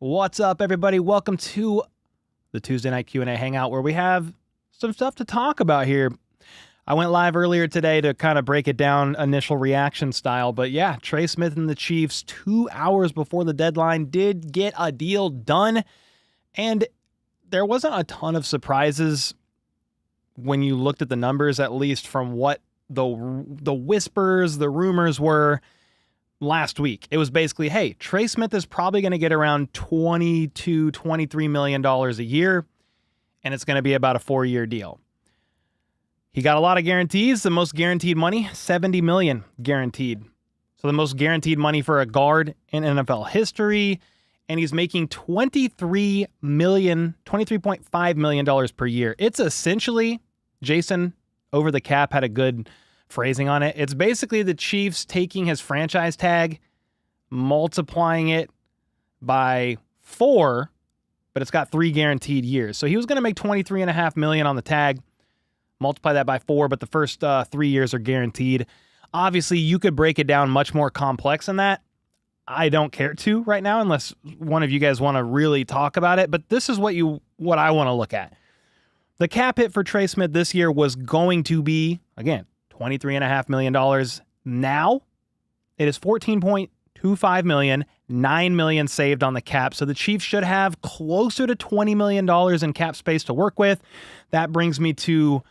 What's up, everybody? Welcome to the Tuesday Night Q&A Hangout, where we have some stuff to talk about here. I went live earlier today to kind of break it down initial reaction style, but yeah, Trey Smith and the Chiefs 2 hours before the deadline did get a deal done, and there wasn't a ton of surprises when you looked at the numbers, at least from what the whispers, the rumors were last week. It was basically, hey, Trey Smith is probably going to get around $22, $23 million a year, and it's going to be about a 4-year deal. He got a lot of guarantees. The most guaranteed money, $70 million guaranteed. So the most guaranteed money for a guard in NFL history, and he's making $23.5 million per year. It's essentially, Jason, over the cap, had a good phrasing on it. It's basically the Chiefs taking his franchise tag, multiplying it by 4, but it's got 3 guaranteed years. So he was going to make $23.5 million on the tag. Multiply that by 4, but the first 3 years are guaranteed. Obviously, you could break it down much more complex than that. I don't care to right now, unless one of you guys want to really talk about it. But this is what I want to look at. The cap hit for Trey Smith this year was going to be, again, $23.5 million. Now, it is $14.25 million, $9 million saved on the cap. So the Chiefs should have closer to $20 million in cap space to work with. That brings me to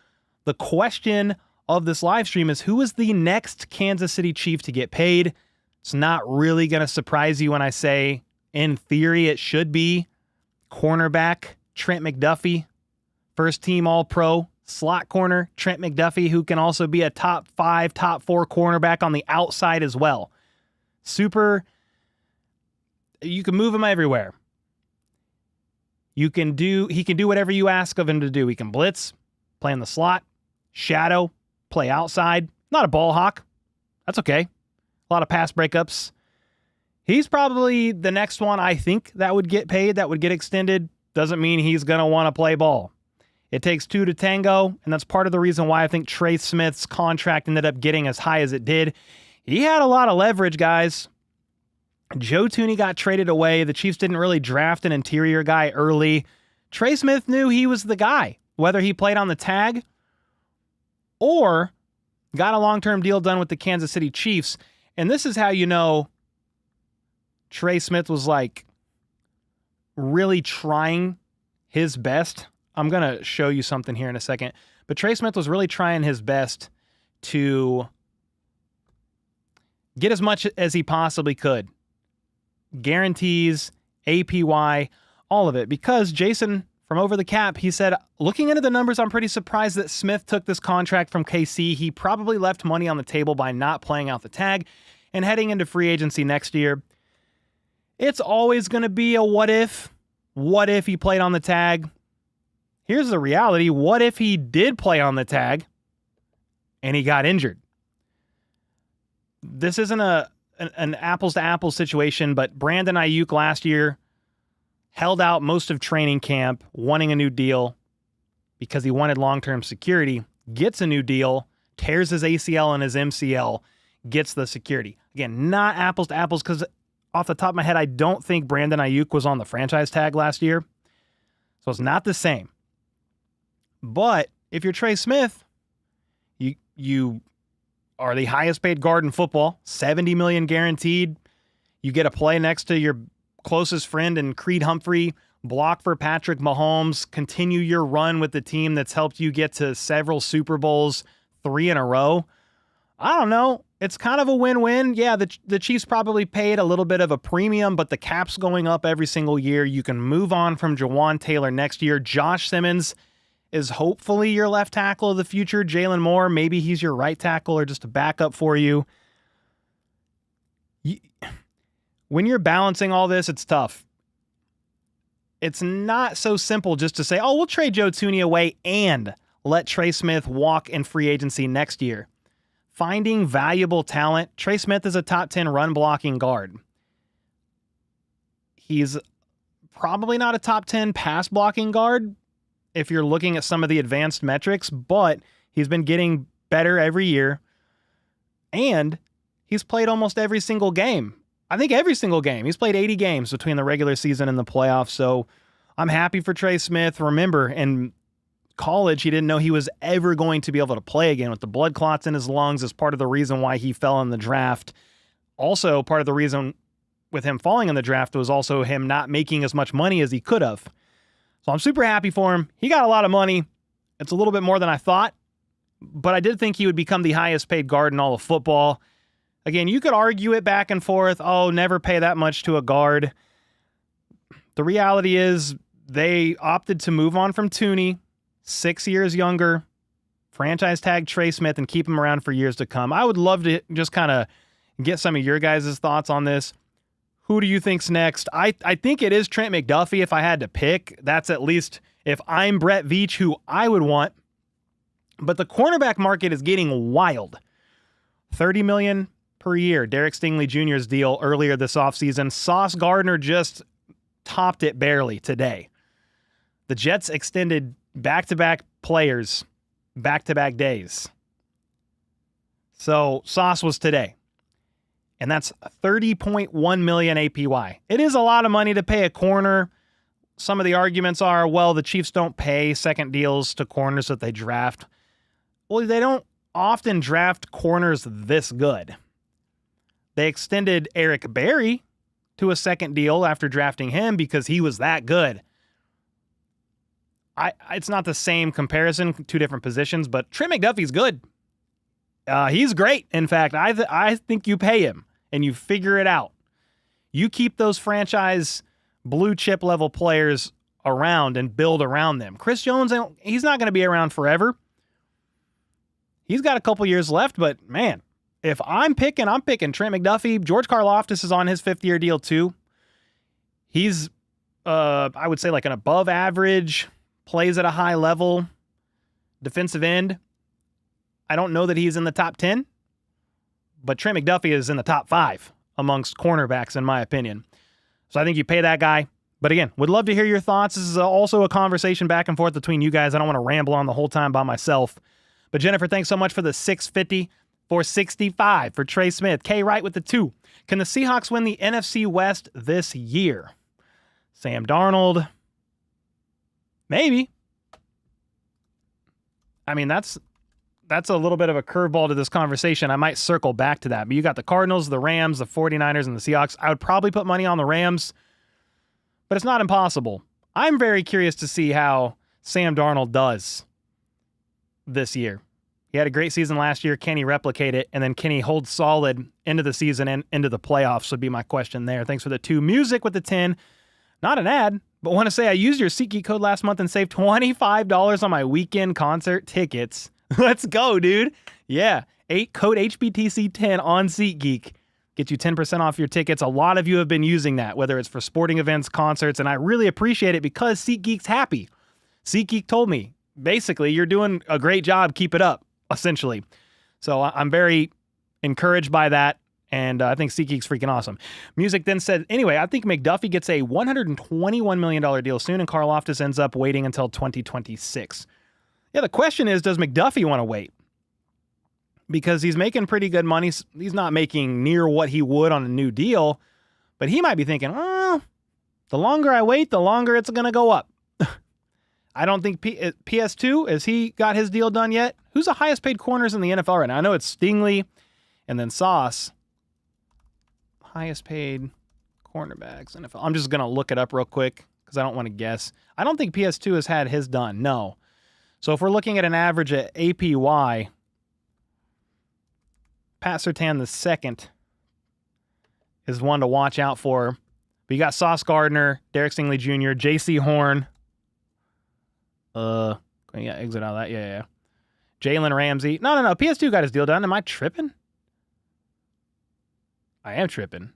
the question of this live stream is, who is the next Kansas City Chief to get paid? It's not really going to surprise you when I say, in theory, it should be cornerback Trent McDuffie, first team All-Pro, slot corner Trent McDuffie, who can also be a top 5, top 4 cornerback on the outside as well. You can move him everywhere. He can do whatever you ask of him to do. He can blitz, play in the slot, shadow, play outside. Not a ball hawk. That's okay. A lot of pass breakups. He's probably the next one I think that would get paid, that would get extended. Doesn't mean he's going to want to play ball. It takes 2 to tango, and that's part of the reason why I think Trey Smith's contract ended up getting as high as it did. He had a lot of leverage, guys. Joe Thuney got traded away. The Chiefs didn't really draft an interior guy early. Trey Smith knew he was the guy, whether he played on the tag or got a long-term deal done with the Kansas City Chiefs. And this is how you know Trey Smith was like really trying his best. I'm going to show you something here in a second. But Trey Smith was really trying his best to get as much as he possibly could. Guarantees, APY, all of it. Because Jason from Over the Cap, he said, looking into the numbers, I'm pretty surprised that Smith took this contract from KC. He probably left money on the table by not playing out the tag and heading into free agency next year. It's always going to be a what if. What if he played on the tag? Here's the reality. What if he did play on the tag and he got injured? This isn't an apples-to-apples situation, but Brandon Ayuk last year held out most of training camp, wanting a new deal because he wanted long-term security, gets a new deal, tears his ACL and his MCL, gets the security. Again, not apples-to-apples, because off the top of my head, I don't think Brandon Ayuk was on the franchise tag last year, so it's not the same. But if you're Trey Smith, you are the highest paid guard in football, $70 million guaranteed. You get a play next to your closest friend in Creed Humphrey, block for Patrick Mahomes, continue your run with the team that's helped you get to several Super Bowls, 3 in a row. I don't know. It's kind of a win-win. Yeah, the Chiefs probably paid a little bit of a premium, but the cap's going up every single year. You can move on from Jawan Taylor next year. Josh Simmons is hopefully your left tackle of the future. Jalen Moore, maybe he's your right tackle or just a backup for you. When you're balancing all this, it's tough. It's not so simple just to say, oh, we'll trade Joe Thuney away and let Trey Smith walk in free agency next year. Finding valuable talent. Trey Smith is a top 10 run blocking guard. He's probably not a top 10 pass blocking guard if you're looking at some of the advanced metrics, but he's been getting better every year, and he's played almost every single game. I think every single game. He's played 80 games between the regular season and the playoffs, so I'm happy for Trey Smith. Remember, in college, he didn't know he was ever going to be able to play again with the blood clots in his lungs as part of the reason why he fell in the draft. Also, part of the reason with him falling in the draft was also him not making as much money as he could have. So I'm super happy for him. He got a lot of money. It's a little bit more than I thought, but I did think he would become the highest paid guard in all of football. Again, you could argue it back and forth. Oh, never pay that much to a guard. The reality is they opted to move on from Tooney, 6 years younger, franchise tag Trey Smith, and keep him around for years to come. I would love to just kind of get some of your guys' thoughts on this. Who do you think's next? I think it is Trent McDuffie if I had to pick. That's at least, if I'm Brett Veach, who I would want. But the cornerback market is getting wild. $30 million per year. Derek Stingley Jr.'s deal earlier this offseason. Sauce Gardner just topped it barely today. The Jets extended back-to-back players, back-to-back days. So Sauce was today. And that's $30.1 million APY. It is a lot of money to pay a corner. Some of the arguments are, well, the Chiefs don't pay second deals to corners that they draft. Well, they don't often draft corners this good. They extended Eric Berry to a second deal after drafting him because he was that good. It's not the same comparison, two different positions, but Trent McDuffie's good. He's great. In fact, I think you pay him and you figure it out. You keep those franchise blue chip level players around and build around them. Chris Jones, he's not going to be around forever. He's got a couple years left, but man, if I'm picking Trent McDuffie. George Karlaftis is on his 5th-year deal too. He's, I would say, like an above average, plays at a high level defensive end. I don't know that he's in the top 10, but Trent McDuffie is in the top 5 amongst cornerbacks, in my opinion. So I think you pay that guy. But again, would love to hear your thoughts. This is also a conversation back and forth between you guys. I don't want to ramble on the whole time by myself. But Jennifer, thanks so much for the $650 for 65 for Trey Smith. K Wright with the 2. Can the Seahawks win the NFC West this year? Sam Darnold. Maybe. I mean, that's a little bit of a curveball to this conversation. I might circle back to that. But you got the Cardinals, the Rams, the 49ers, and the Seahawks. I would probably put money on the Rams, but it's not impossible. I'm very curious to see how Sam Darnold does this year. He had a great season last year. Can he replicate it? And then can he hold solid into the season and into the playoffs would be my question there. Thanks for the 2. Music with the 10. Not an ad, but want to say I used your SeatGeek code last month and saved $25 on my weekend concert tickets. Let's go, dude. Yeah. Code HBTC10 on SeatGeek. Get you 10% off your tickets. A lot of you have been using that, whether it's for sporting events, concerts, and I really appreciate it because SeatGeek's happy. SeatGeek told me, basically, you're doing a great job. Keep it up, essentially. So I'm very encouraged by that, and I think SeatGeek's freaking awesome. Music then said, anyway, I think McDuffie gets a $121 million deal soon, and Karlaftis ends up waiting until 2026. Yeah, the question is, does McDuffie want to wait? Because he's making pretty good money. He's not making near what he would on a new deal, but he might be thinking, oh, the longer I wait, the longer it's going to go up. I don't think PS2, has he got his deal done yet? Who's the highest paid corners in the NFL right now? I know it's Stingley and then Sauce. Highest paid cornerbacks NFL. I'm just going to look it up real quick because I don't want to guess. I don't think PS2 has had his done. No. So if we're looking at an average at APY, Pat Surtain II is one to watch out for. But you got Sauce Gardner, Derek Stingley Jr., J.C. Horn. Yeah, exit out of that. Yeah. Jalen Ramsey. No. PS2 got his deal done. Am I tripping? I am tripping.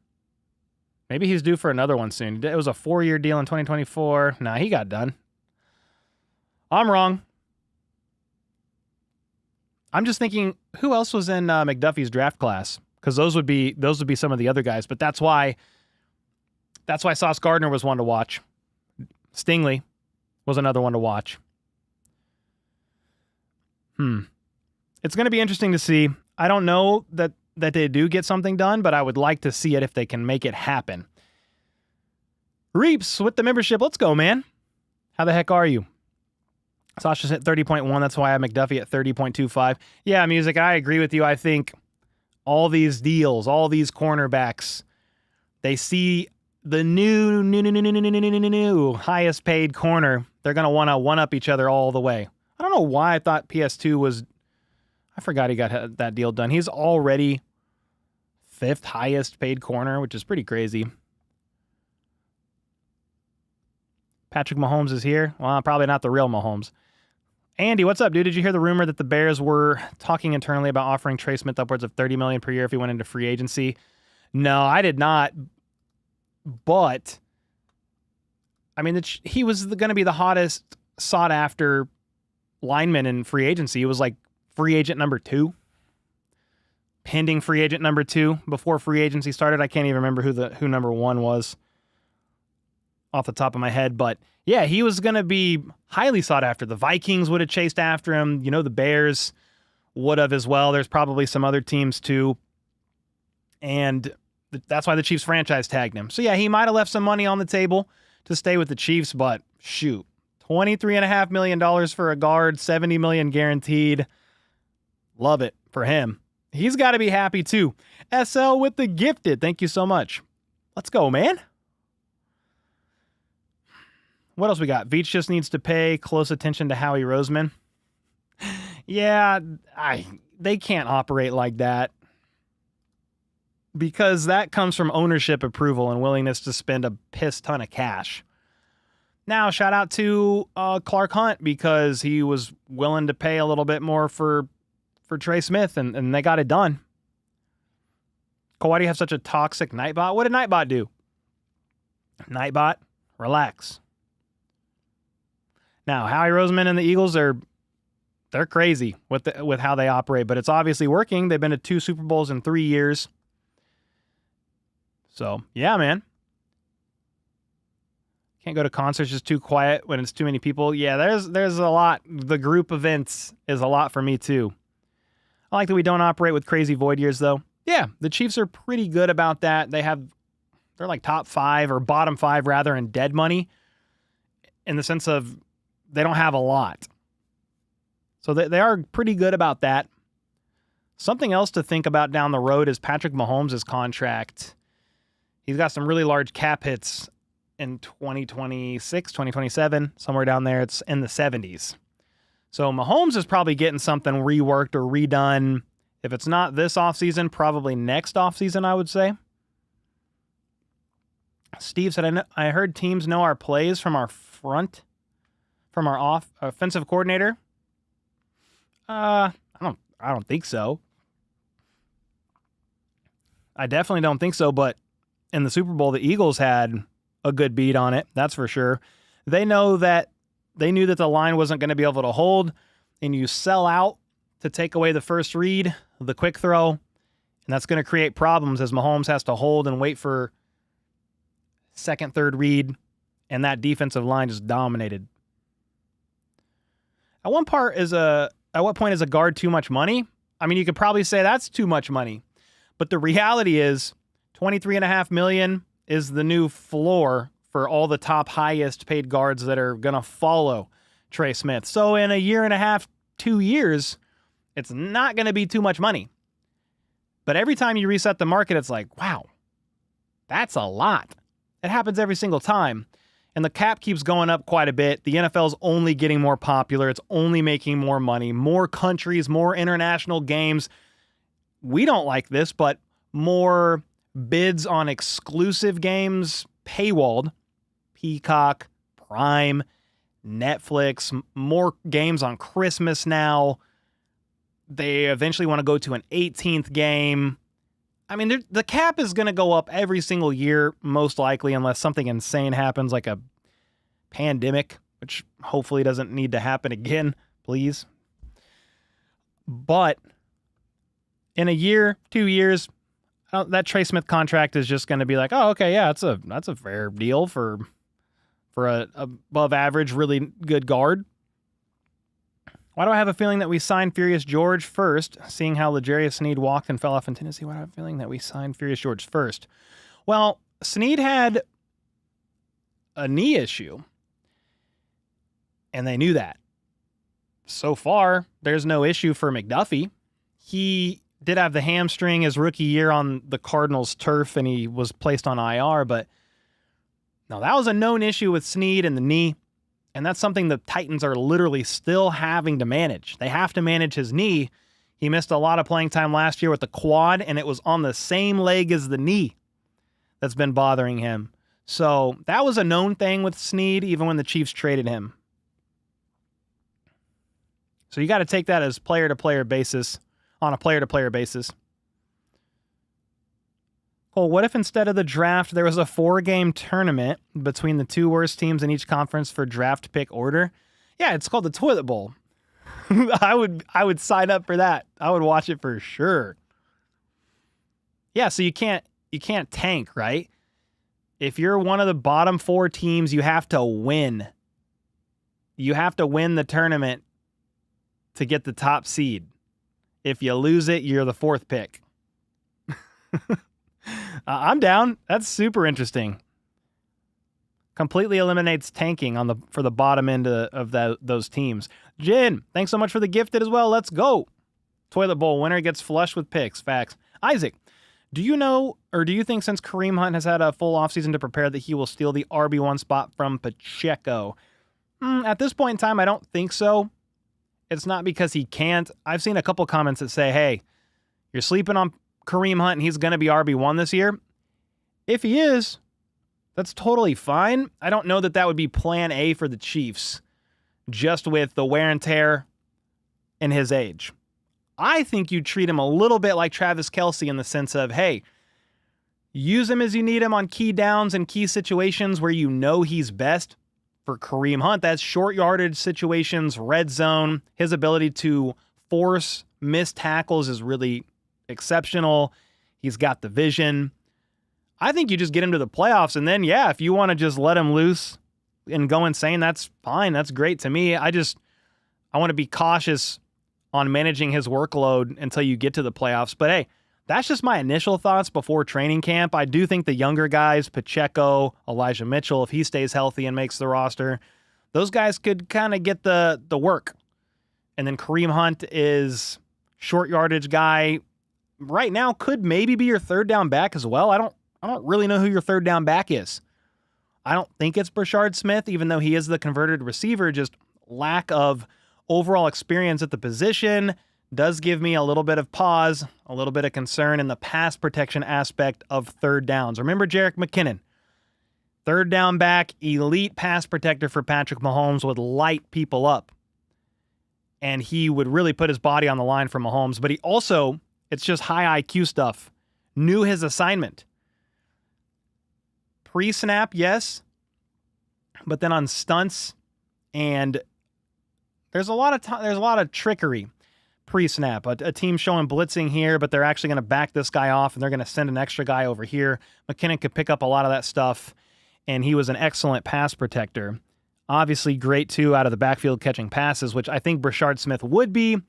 Maybe he's due for another one soon. It was a 4-year deal in 2024. Nah, he got done. I'm wrong. I'm just thinking, who else was in McDuffie's draft class? Because those would be some of the other guys. But that's why Sauce Gardner was one to watch. Stingley was another one to watch. It's going to be interesting to see. I don't know that that they do get something done, but I would like to see it if they can make it happen. Reaps with the membership. Let's go, man. How the heck are you? Sasha's at 30.1. That's why I have McDuffie at 30.25. Yeah, Music, I agree with you. I think all these deals, all these cornerbacks, they see the new highest paid corner. They're going to want to one-up each other all the way. I don't know why I thought PS2 was... I forgot he got that deal done. He's already 5th highest paid corner, which is pretty crazy. Patrick Mahomes is here. Well, probably not the real Mahomes. Andy, what's up, dude? Did you hear the rumor that the Bears were talking internally about offering Trey Smith upwards of $30 million per year if he went into free agency? No, I did not. But, I mean, he was going to be the hottest sought-after lineman in free agency. He was like free agent number 2. Pending free agent number 2 before free agency started. I can't even remember who number 1 was off the top of my head. But, yeah, he was going to be highly sought after. The Vikings would have chased after him. You know, the Bears would have as well. There's probably some other teams too. And that's why the Chiefs franchise tagged him. So, yeah, he might have left some money on the table to stay with the Chiefs, but shoot. $23.5 million for a guard, $70 million guaranteed. Love it for him. He's got to be happy too. SL with the gifted. Thank you so much. Let's go, man. What else we got? VIDS just needs to pay close attention to Howie Roseman. Yeah, they can't operate like that because that comes from ownership approval and willingness to spend a piss ton of cash. Now, shout out to Clark Hunt because he was willing to pay a little bit more for Trey Smith, and they got it done. Cole, why do you have such a toxic Nightbot? What did Nightbot do? Nightbot, relax. Now, Howie Roseman and the Eagles they're crazy with how they operate, but it's obviously working. They've been to 2 Super Bowls in 3 years. So, yeah, man. Can't go to concerts, just too quiet when it's too many people. Yeah, there's a lot. The group events is a lot for me too. I like that we don't operate with crazy void years though. Yeah, the Chiefs are pretty good about that. They're like top 5 or bottom 5 rather in dead money in the sense of they don't have a lot. So they are pretty good about that. Something else to think about down the road is Patrick Mahomes' contract. He's got some really large cap hits in 2026, 2027, somewhere down there. It's in the 70s. So Mahomes is probably getting something reworked or redone. If it's not this offseason, probably next offseason, I would say. Steve said, I heard teams know our plays from our offensive coordinator. I don't think so. I definitely don't think so, but in the Super Bowl, the Eagles had a good beat on it, that's for sure. They knew that the line wasn't going to be able to hold, and you sell out to take away the first read, the quick throw, and that's going to create problems as Mahomes has to hold and wait for second, third read, and that defensive line just dominated. At what point is a guard too much money? I mean, you could probably say that's too much money, but the reality is $23.5 million is the new floor for all the top highest paid guards that are going to follow Trey Smith. So in a year and a half, 2 years, it's not going to be too much money. But every time you reset the market, it's like, wow, that's a lot. It happens every single time. And the cap keeps going up quite a bit. The NFL is only getting more popular. It's only making more money, more countries, more international games. We don't like this, but more bids on exclusive games, paywalled, Peacock, Prime, Netflix, more games on Christmas now. They eventually want to go to an 18th game. I mean, the cap is going to go up every single year, most likely, unless something insane happens like a pandemic, which hopefully doesn't need to happen again, please. But in a year, 2 years, that Trey Smith contract is just going to be like, oh, okay, yeah, that's a fair deal for a above average, really good guard. Why do I have a feeling that we signed Furious George first, seeing how L'Jarius Sneed walked and fell off in Tennessee? Why do I have a feeling that we signed Furious George first? Well, Sneed had a knee issue, and they knew that. So far, there's no issue for McDuffie. He did have the hamstring his rookie year on the Cardinals' turf, and he was placed on IR, but no, that was a known issue with Sneed and the knee, and that's something the Titans are literally still having to manage. They have to manage his knee. He missed a lot of playing time last year with the quad, and it was on the same leg as the knee that's been bothering him. So that was a known thing with Sneed, even when the Chiefs traded him. So you got to take that as player-to-player basis, on a player-to-player basis. Well, what if instead of the draft, there was a 4-game tournament between the 2 worst teams in each conference for draft pick order? Yeah, it's called the Toilet Bowl. I would sign up for that. I would watch it for sure. Yeah, so you can't tank, right? If you're one of the bottom 4 teams, you have to win. You have to win the tournament to get the top seed. If you lose it, you're the 4th pick. I'm down. That's super interesting. Completely eliminates tanking for the bottom end of those teams. Jin, thanks so much for the gifted as well. Let's go. Toilet Bowl winner gets flushed with picks. Facts. Isaac, do you know, or do you think since Kareem Hunt has had a full offseason to prepare that he will steal the RB1 spot from Pacheco? At this point in time, I don't think so. It's not because he can't. I've seen a couple comments that say, hey, you're sleeping on Kareem Hunt and he's going to be RB1 this year. If he is, that's totally fine. I don't know that that would be plan A for the Chiefs, just with the wear and tear and his age. I think you treat him a little bit like Travis Kelce in the sense of, hey, use him as you need him on key downs and key situations where you know he's best. For Kareem Hunt, that's short yardage situations, red zone. His ability to force missed tackles is really exceptional. He's got the vision. I think you just get him to the playoffs, and then, yeah, if you want to just let him loose and go insane, that's fine. That's great to me. I want to be cautious on managing his workload until you get to the playoffs. But, hey, that's just my initial thoughts before training camp. I do think the younger guys, Pacheco, Elijah Mitchell, if he stays healthy and makes the roster, those guys could kind of get the work. And then Kareem Hunt is short yardage guy. Right now could maybe be your 3rd down back as well. I don't really know who your 3rd down back is. I don't think it's Brashard Smith, even though he is the converted receiver. Just lack of overall experience at the position does give me a little bit of pause, a little bit of concern in the pass protection aspect of 3rd downs. Remember Jerick McKinnon, 3rd down back, elite pass protector for Patrick Mahomes, would light people up. And he would really put his body on the line for Mahomes. But he also, it's just high IQ stuff, knew his assignment. Pre-snap, yes. But then on stunts, and there's a lot of trickery. Pre-snap, a team showing blitzing here, but they're actually going to back this guy off, and they're going to send an extra guy over here. McKinnon could pick up a lot of that stuff, and he was an excellent pass protector. Obviously, great, too, out of the backfield catching passes, which I think Brashard Smith would be.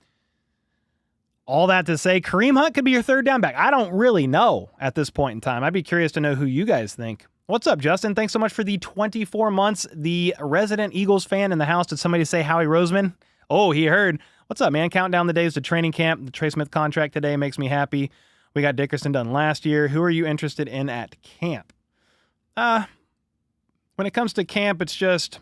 All that to say, Kareem Hunt could be your 3rd down back. I don't really know at this point in time. I'd be curious to know who you guys think. What's up, Justin? Thanks so much for the 24 months. The resident Eagles fan in the house. Did somebody say Howie Roseman? Oh, he heard. What's up, man? Counting down the days to training camp. The Trey Smith contract today makes me happy. We got Dickerson done last year. Who are you interested in at camp? When it comes to camp, it's just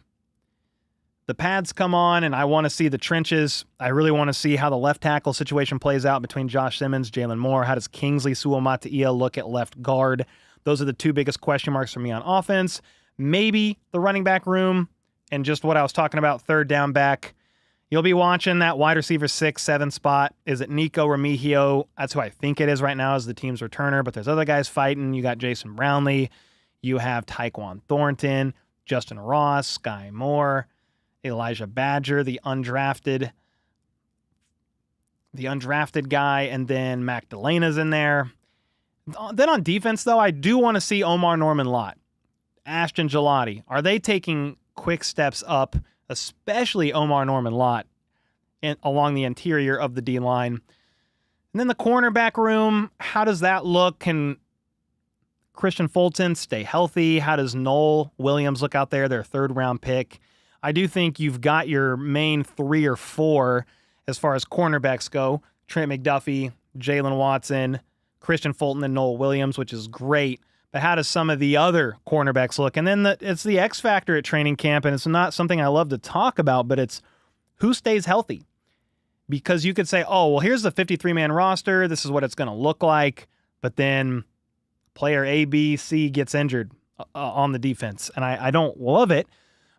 the pads come on, and I want to see the trenches. I really want to see how the left tackle situation plays out between Josh Simmons, Jalen Moore. How does Kingsley Suamataia look at left guard? Those are the 2 biggest question marks for me on offense. Maybe the running back room, and just what I was talking about, 3rd down back. You'll be watching that wide receiver 6, 7 spot. Is it Nico Remigio? That's who I think it is right now as the team's returner, but there's other guys fighting. You got Jason Brownlee. You have Tyquan Thornton, Justin Ross, Sky Moore, Elijah Badger, the undrafted guy, and then Mac Delena's in there. Then on defense, though, I do want to see Omar Norman-Lott, Ashton Gelati. Are they taking quick steps up, especially Omar Norman-Lott, along the interior of the D-line. And then the cornerback room, how does that look? Can Christian Fulton stay healthy? How does Noel Williams look out there, their third-round pick? I do think you've got your main 3 or 4 as far as cornerbacks go. Trent McDuffie, Jalen Watson, Christian Fulton, and Noel Williams, which is great. But how does some of the other cornerbacks look? And then it's the X factor at training camp, and it's not something I love to talk about, but it's who stays healthy. Because you could say, oh, well, here's the 53-man roster. This is what it's going to look like. But then player A, B, C gets injured on the defense. And I don't love it,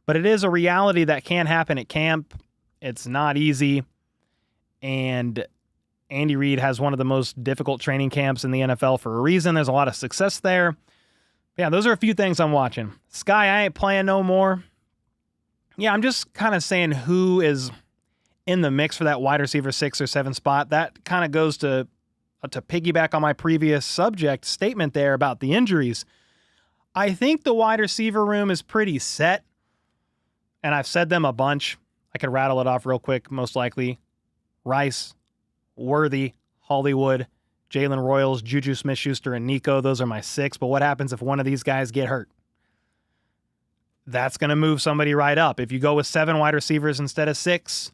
but it is a reality that can happen at camp. It's not easy. And Andy Reid has one of the most difficult training camps in the NFL for a reason. There's a lot of success there. Yeah, those are a few things I'm watching. Sky, I ain't playing no more. Yeah, I'm just kind of saying who is in the mix for that wide receiver 6 or 7 spot. That kind of goes to piggyback on my previous statement there about the injuries. I think the wide receiver room is pretty set, and I've said them a bunch. I could rattle it off real quick, most likely. Rice, Worthy, Hollywood, Jalen Royals, Juju Smith-Schuster, and Nico. Those are my 6. But what happens if one of these guys get hurt? That's going to move somebody right up. If you go with 7 wide receivers instead of 6,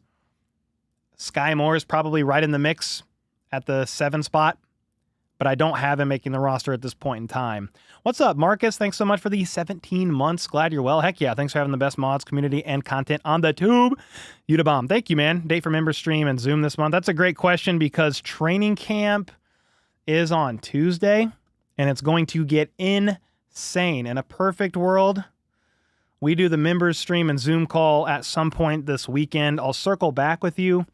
Sky Moore is probably right in the mix at the 7 spot. But I don't have him making the roster at this point in time. What's up, Marcus? Thanks so much for the 17 months. Glad you're well. Heck yeah. Thanks for having the best mods, community, and content on the tube. You to bomb. Thank you, man. Date for member stream and Zoom this month. That's a great question because training camp is on Tuesday, and it's going to get insane. In a perfect world, we do the members stream and Zoom call at some point this weekend. I'll circle back with you,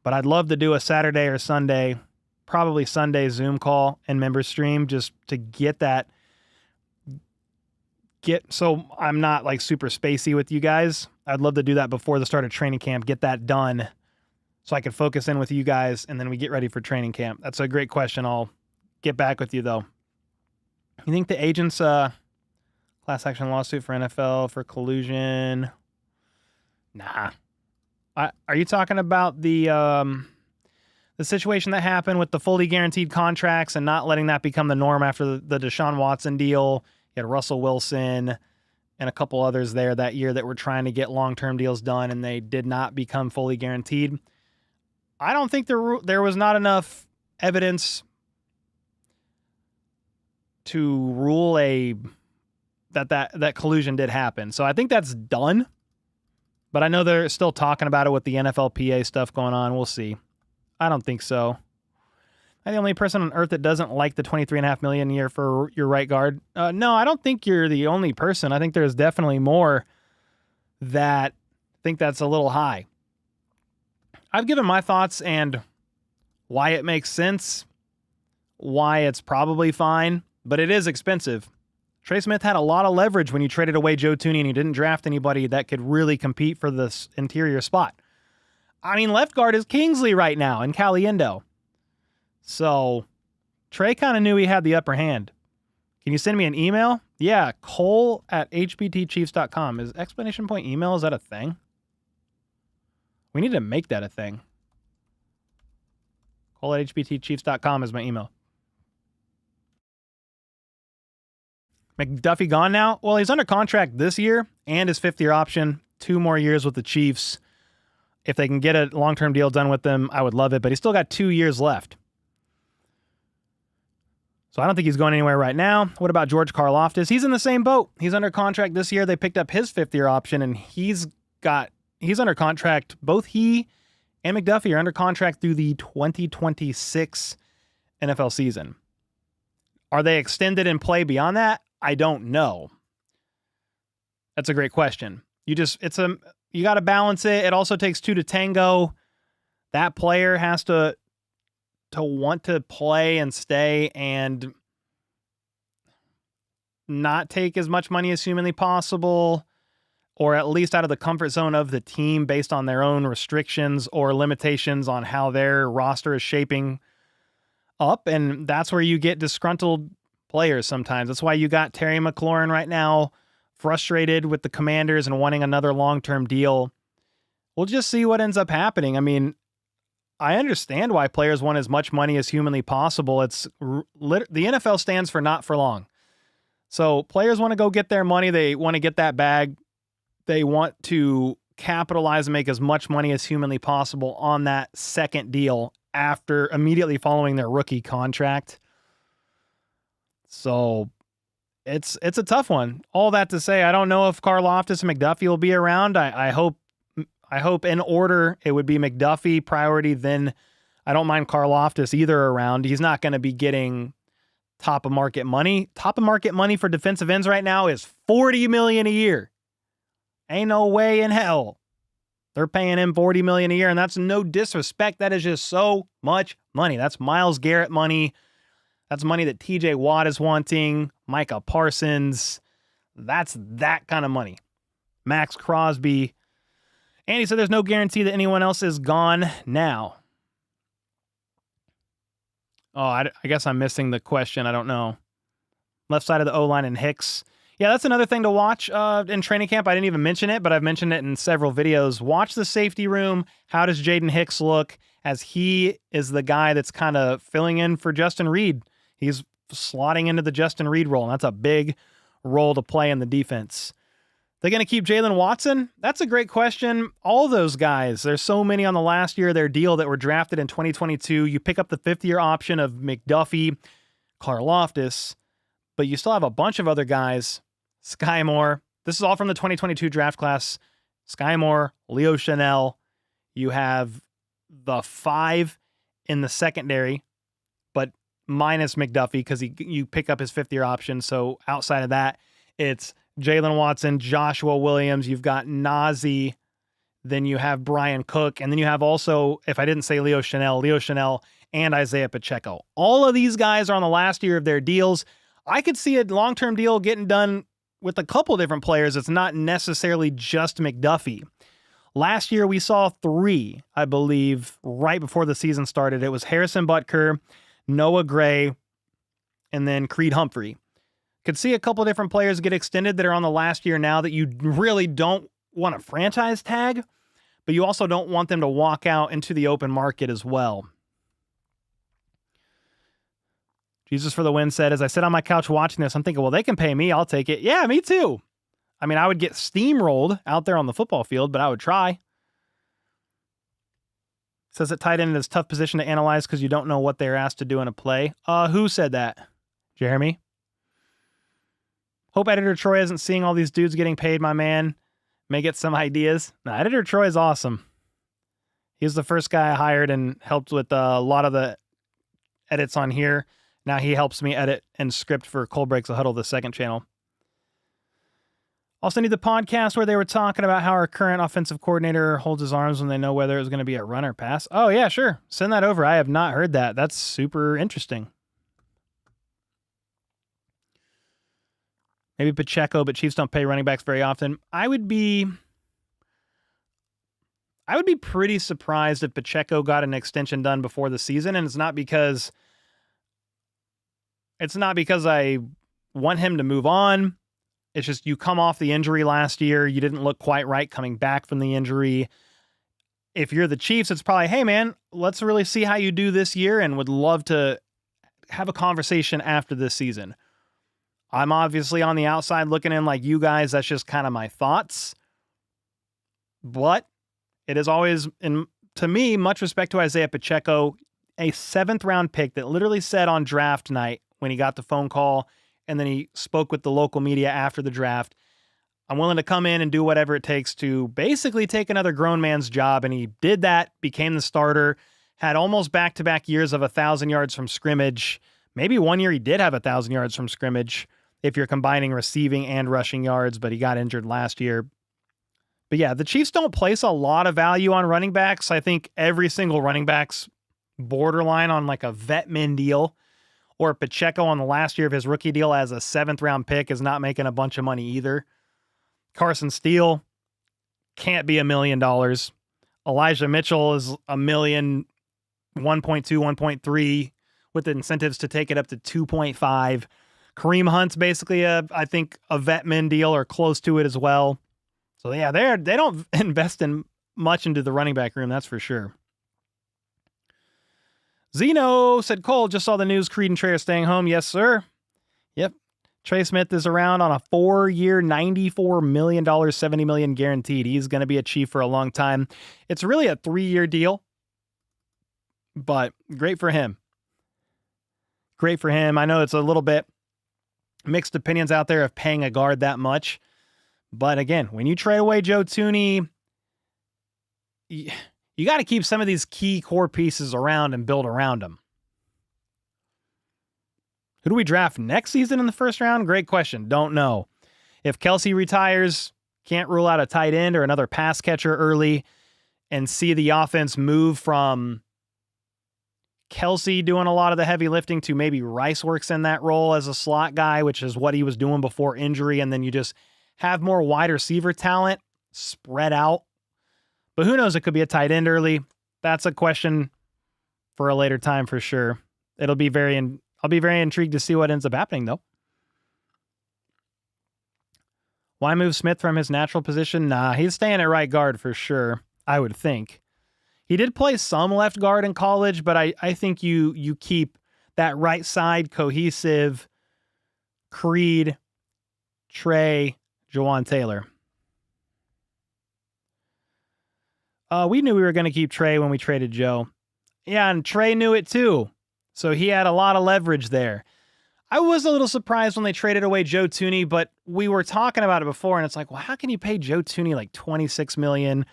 but I'd love to do a Saturday or Sunday, probably Sunday Zoom call and member stream just to get that, so I'm not like super spacey with you guys. I'd love to do that before the start of training camp, get that done so I could focus in with you guys and then we get ready for training camp. That's a great question. I'll get back with you though. You think the agent's class action lawsuit for NFL for collusion? Nah. Are you talking about the situation that happened with the fully guaranteed contracts and not letting that become the norm after the Deshaun Watson deal? You had Russell Wilson and a couple others there that year that were trying to get long-term deals done, and they did not become fully guaranteed. I don't think there was not enough evidence to rule that collusion did happen. So I think that's done. But I know they're still talking about it with the NFLPA stuff going on. We'll see. I don't think so. I'm the only person on earth that doesn't like the $23.5 million a year for your right guard. No, I don't think you're the only person. I think there's definitely more that think that's a little high. I've given my thoughts and why it makes sense, why it's probably fine, but it is expensive. Trey Smith had a lot of leverage when you traded away Joe Thuney and you didn't draft anybody that could really compete for this interior spot. I mean, left guard is Kingsley right now and Caliendo. So Trey kind of knew he had the upper hand. Can you send me an email? Yeah, Cole@hbtchiefs.com. Is explanation point email, is that a thing? We need to make that a thing. Cole@hbtchiefs.com is my email. McDuffie gone now? Well, he's under contract this year and his 5th-year option. 2 more years with the Chiefs. If they can get a long-term deal done with them, I would love it. But he's still got 2 years left. So I don't think he's going anywhere right now. What about George Karlaftis? He's in the same boat. He's under contract this year. They picked up his 5th-year option, and he's under contract. Both he and McDuffie are under contract through the 2026 NFL season. Are they extended and play beyond that? I don't know. That's a great question. You got to balance it. It also takes 2 to tango. That player has to want to play and stay and not take as much money as humanly possible, or at least out of the comfort zone of the team based on their own restrictions or limitations on how their roster is shaping up. And that's where you get disgruntled players sometimes. That's why you got Terry McLaurin right now frustrated with the Commanders and wanting another long-term deal we'll just see what ends up happening. I mean, I understand why players want as much money as humanly possible. The NFL stands for not for long. So players want to go get their money. They want to get that bag. They want to capitalize and make as much money as humanly possible on that second deal after immediately following their rookie contract. So it's a tough one. All that to say, I don't know if Karlaftis and McDuffie will be around. I hope in order it would be McDuffie priority. Then I don't mind Karlaftis either around. He's not going to be getting top of market money. Top of market money for defensive ends right now is $40 million a year. Ain't no way in hell they're paying him $40 million a year, and that's no disrespect. That is just so much money. That's Myles Garrett money. That's money that TJ Watt is wanting. Micah Parsons. That's that kind of money. Max Crosby. And he said there's no guarantee that anyone else is gone now. Oh, I guess I'm missing the question. I don't know. Left side of the O-line and Hicks. Yeah, that's another thing to watch in training camp. I didn't even mention it, but I've mentioned it in several videos. Watch the safety room. How does Jaden Hicks look, as he is the guy that's kind of filling in for Justin Reed. He's slotting into the Justin Reed role, and that's a big role to play in the defense. They're going to keep Jalen Watson? That's a great question. All those guys, there's so many on the last year of their deal that were drafted in 2022. You pick up the fifth-year option of McDuffie, Karlaftis, but you still have a bunch of other guys. Sky Moore. This is all from the 2022 draft class. Sky Moore, Leo Chanel. You have the 5 in the secondary, but minus McDuffie because you pick up his fifth-year option. So outside of that, it's Jalen Watson, Joshua Williams. You've got Nazi. Then you have Brian Cook. And then you have also, if I didn't say Leo Chanel and Isaiah Pacheco. All of these guys are on the last year of their deals. I could see a long-term deal getting done with a couple different players. It's not necessarily just McDuffie. Last year, we saw 3, I believe, right before the season started. It was Harrison Butker, Noah Gray, and then Creed Humphrey. Could see a couple different players get extended that are on the last year now that you really don't want a franchise tag, but you also don't want them to walk out into the open market as well. Jesus for the Win said, as I sit on my couch watching this, I'm thinking, well, they can pay me. I'll take it. Yeah, me too. I mean, I would get steamrolled out there on the football field, but I would try. Says that tight end is a tough position to analyze because you don't know what they're asked to do in a play. Who said that? Jeremy? Hope Editor Troy isn't seeing all these dudes getting paid, my man. May get some ideas. No, Editor Troy is awesome. He was the first guy I hired and helped with a lot of the edits on here. Now he helps me edit and script for Cold Breaks the Huddle, the second channel. Also need the podcast where they were talking about how our current offensive coordinator holds his arms when they know whether it was going to be a run or pass. Oh, yeah, sure. Send that over. I have not heard that. That's super interesting. Maybe Pacheco, but Chiefs don't pay running backs very often. I would be pretty surprised if Pacheco got an extension done before the season, and it's not because I want him to move on. It's just you come off the injury last year. You didn't look quite right coming back from the injury. If you're the Chiefs, it's probably, hey, man, let's really see how you do this year and would love to have a conversation after this season. I'm obviously on the outside looking in like you guys. That's just kind of my thoughts. But it is always, to me, much respect to Isaiah Pacheco, a 7th-round pick that literally said on draft night when he got the phone call and then he spoke with the local media after the draft, I'm willing to come in and do whatever it takes to basically take another grown man's job. And he did that, became the starter, had almost back-to-back years of 1,000 yards from scrimmage. Maybe one year he did have 1,000 yards from scrimmage if you're combining receiving and rushing yards, but he got injured last year. But yeah, the Chiefs don't place a lot of value on running backs. I think every single running back's borderline on like a vet min deal, or Pacheco on the last year of his rookie deal as a 7th-round pick is not making a bunch of money either. Carson Steele can't be $1 million. Elijah Mitchell is $1 million, 1.2, 1.3 with the incentives to take it up to 2.5. Kareem Hunt's basically I think a vet min deal or close to it as well. So yeah, they don't invest in much into the running back room, that's for sure. Zeno said, Cole, just saw the news Creed and Trey are staying home. Yes, sir. Yep. Trey Smith is around on a 4-year, $94 million, $70 million guaranteed. He's going to be a Chief for a long time. It's really a 3-year deal, but great for him. Great for him. I know it's a little bit mixed opinions out there of paying a guard that much. But again, when you trade away Joe Thuney, you got to keep some of these key core pieces around and build around them. Who do we draft next season in the first round? Great question. Don't know. If Kelce retires, can't rule out a tight end or another pass catcher early and see the offense move from Kelce doing a lot of the heavy lifting to maybe Rice works in that role as a slot guy, which is what he was doing before injury. And then you just have more wide receiver talent spread out. But who knows? It could be a tight end early. That's a question for a later time for sure. I'll be very intrigued to see what ends up happening, though. Why move Smith from his natural position? Nah, he's staying at right guard for sure, I would think. He did play some left guard in college, but I think you keep that right side cohesive. Creed, Trey, Jawan Taylor. We knew we were going to keep Trey when we traded Joe. Yeah, and Trey knew it too. So he had a lot of leverage there. I was a little surprised when they traded away Joe Thuney, but we were talking about it before, and it's like, well, how can you pay Joe Thuney like $26 million,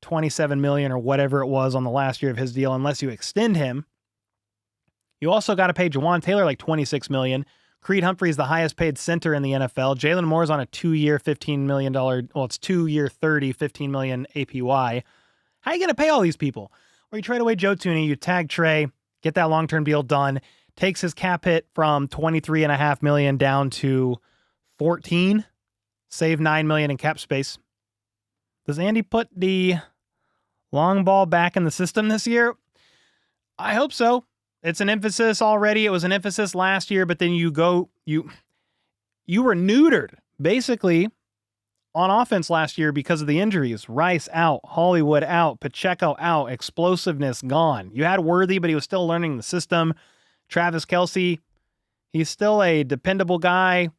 $27 million, or whatever it was on the last year of his deal unless you extend him? You also got to pay Jawan Taylor like $26 million. Creed Humphrey's the highest paid center in the NFL. Jalen Moore's on a 2-year, $15 million, well, it's 2-year, $15 million APY. How are you going to pay all these people? Well, you trade away Joe Thuney, you tag Trey, get that long-term deal done, takes his cap hit from $23.5 million down to $14, save $9 million in cap space. Does Andy put the long ball back in the system this year? I hope so. It's an emphasis already. It was an emphasis last year, but then you were neutered, basically, on offense last year because of the injuries. Rice out, Hollywood out, Pacheco out, explosiveness gone. You had Worthy, but he was still learning the system. Travis Kelce, he's still a dependable guy.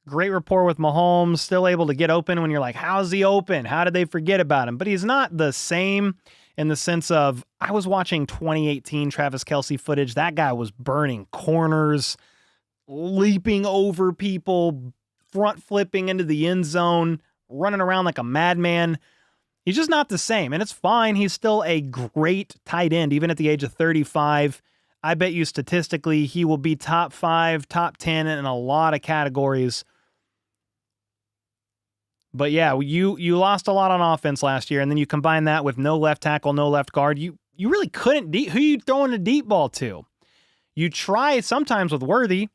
Great rapport with Mahomes, still able to get open when you're like, how's he open? How did they forget about him? But he's not the same in the sense of, I was watching 2018 Travis Kelce footage. That guy was burning corners, leaping over people, front flipping into the end zone, running around like a madman. He's just not the same, and it's fine. He's still a great tight end, even at the age of 35. I bet you statistically he will be top 5, top 10 in a lot of categories. But yeah, you lost a lot on offense last year, and then you combine that with no left tackle, no left guard. You really couldn't. Who are you throwing a deep ball to? You try sometimes with Worthy,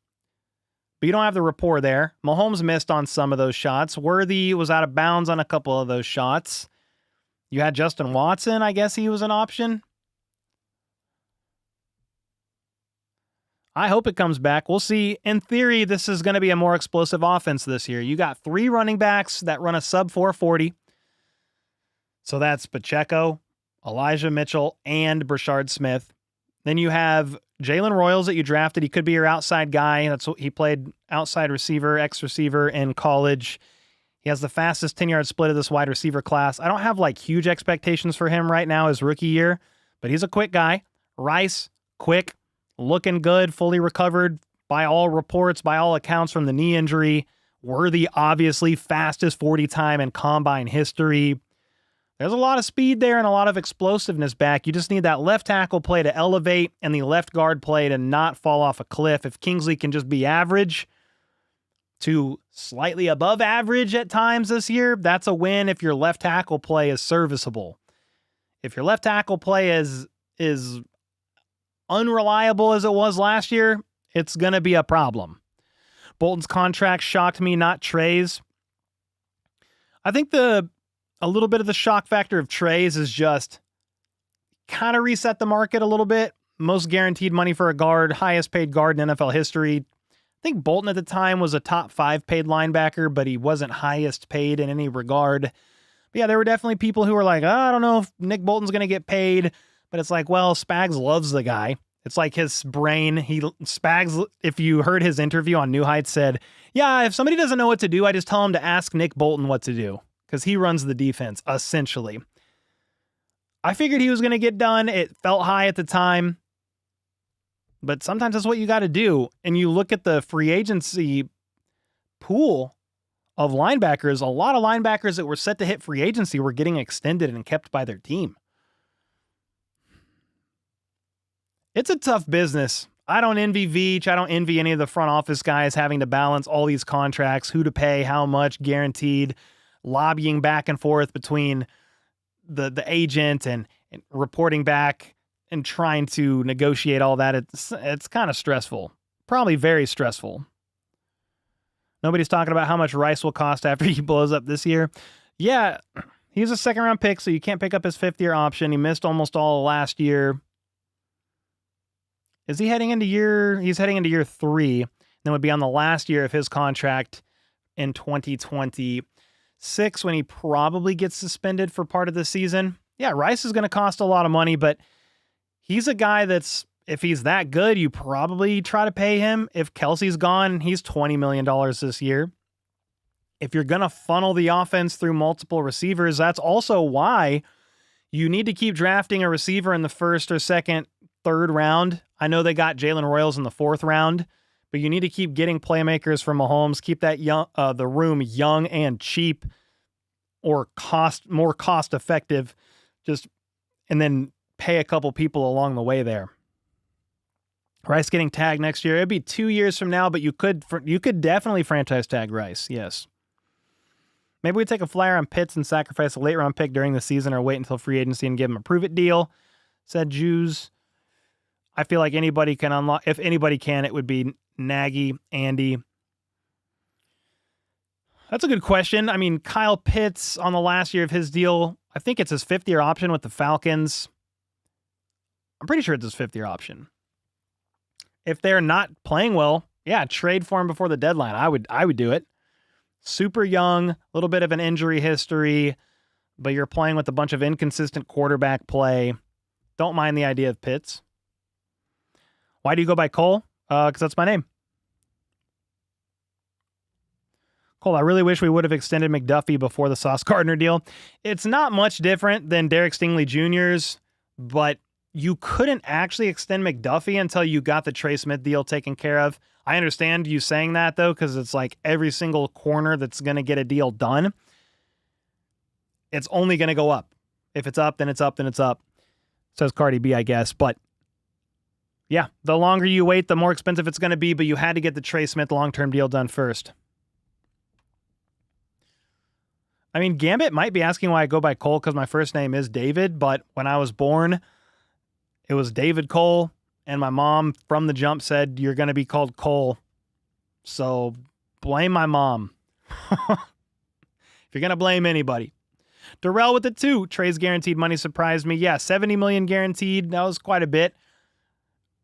but you don't have the rapport there. Mahomes missed on some of those shots. Worthy was out of bounds on a couple of those shots. You had Justin Watson. I guess he was an option. I hope it comes back. We'll see. In theory, this is going to be a more explosive offense this year. You got 3 running backs that run a sub 440. So that's Pacheco, Elijah Mitchell, and Brashard Smith. Then you have Jalen Royals that you drafted. He could be your outside guy. That's what he played, outside receiver, X receiver in college. He has the fastest 10-yard split of this wide receiver class. I don't have like huge expectations for him right now his rookie year, but he's a quick guy. Rice, quick, looking good, fully recovered by all reports, by all accounts from the knee injury. Worthy, obviously, fastest 40 time in combine history. There's a lot of speed there and a lot of explosiveness back. You just need that left tackle play to elevate and the left guard play to not fall off a cliff. If Kingsley can just be average to slightly above average at times this year, that's a win if your left tackle play is serviceable. If your left tackle play is unreliable as it was last year, it's going to be a problem. Bolton's contract shocked me, not Trey's. I think a little bit of the shock factor of Trey's is just kind of reset the market a little bit. Most guaranteed money for a guard, highest paid guard in NFL history. I think Bolton at the time was a top 5 paid linebacker, but he wasn't highest paid in any regard. But yeah, there were definitely people who were like, I don't know if Nick Bolton's going to get paid. But it's like, well, Spags loves the guy. It's like his brain. Spags, if you heard his interview on New Heights, said, yeah, if somebody doesn't know what to do, I just tell them to ask Nick Bolton what to do. Because he runs the defense, essentially. I figured he was going to get done. It felt high at the time. But sometimes that's what you got to do. And you look at the free agency pool of linebackers. A lot of linebackers that were set to hit free agency were getting extended and kept by their team. It's a tough business. I don't envy Veach. I don't envy any of the front office guys having to balance all these contracts, who to pay, how much, guaranteed, lobbying back and forth between the agent and reporting back and trying to negotiate all that. It's kind of stressful. Probably very stressful. Nobody's talking about how much Rice will cost after he blows up this year. Yeah, he's a second-round pick, so you can't pick up his fifth-year option. He missed almost all of last year. Is he heading into he's heading into year 3, then would be on the last year of his contract in 2026 when he probably gets suspended for part of the season. Yeah, Rice is going to cost a lot of money, but he's a guy that's, if he's that good, you probably try to pay him. If Kelce's gone, he's $20 million this year. If you're going to funnel the offense through multiple receivers, that's also why you need to keep drafting a receiver in the first or second, third round. I know they got Jalen Royals in the 4th round, but you need to keep getting playmakers from Mahomes, keep that the room young and cheap or more cost effective, and then pay a couple people along the way there. Rice getting tagged next year. It'd be 2 years from now, but you could definitely franchise tag Rice. Yes. Maybe we take a flyer on Pitts and sacrifice a late round pick during the season or wait until free agency and give him a prove it deal, said Jews. I feel like anybody can unlock. If anybody can, it would be Nagy, Andy. That's a good question. I mean, Kyle Pitts on the last year of his deal, I think it's his 5th-year option with the Falcons. I'm pretty sure it's his 5th-year option. If they're not playing well, yeah, trade for him before the deadline. I would do it. Super young, a little bit of an injury history, but you're playing with a bunch of inconsistent quarterback play. Don't mind the idea of Pitts. Why do you go by Cole? Because that's my name. Cole, I really wish we would have extended McDuffie before the Sauce Gardner deal. It's not much different than Derek Stingley Jr.'s, but you couldn't actually extend McDuffie until you got the Trey Smith deal taken care of. I understand you saying that, though, because it's like every single corner that's going to get a deal done, it's only going to go up. If it's up, then it's up, then it's up. Says Cardi B, I guess. But yeah, the longer you wait, the more expensive it's going to be, but you had to get the Trey Smith long-term deal done first. I mean, Gambit might be asking why I go by Cole because my first name is David, but when I was born, it was David Cole, and my mom from the jump said, you're going to be called Cole. So blame my mom. If you're going to blame anybody. Darrell with the 2. Trey's guaranteed money surprised me. Yeah, $70 million guaranteed. That was quite a bit.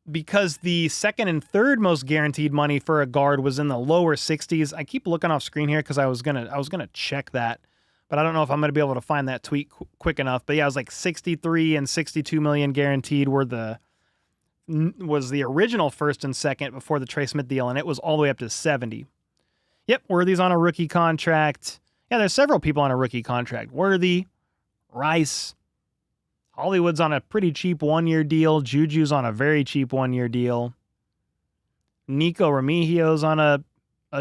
Because the second and third most guaranteed money for a guard was in the lower 60s. I keep looking off screen here because I was gonna check that, but I don't know if I'm gonna be able to find that tweet quick enough. But yeah, it was like 63 and 62 million guaranteed was the original first and second before the Trey Smith deal, and it was all the way up to 70. Yep, Worthy's on a rookie contract. Yeah, there's several people on a rookie contract. Worthy, Rice. Hollywood's on a pretty cheap 1-year deal. Juju's on a very cheap 1-year deal. Nico Remigio's on a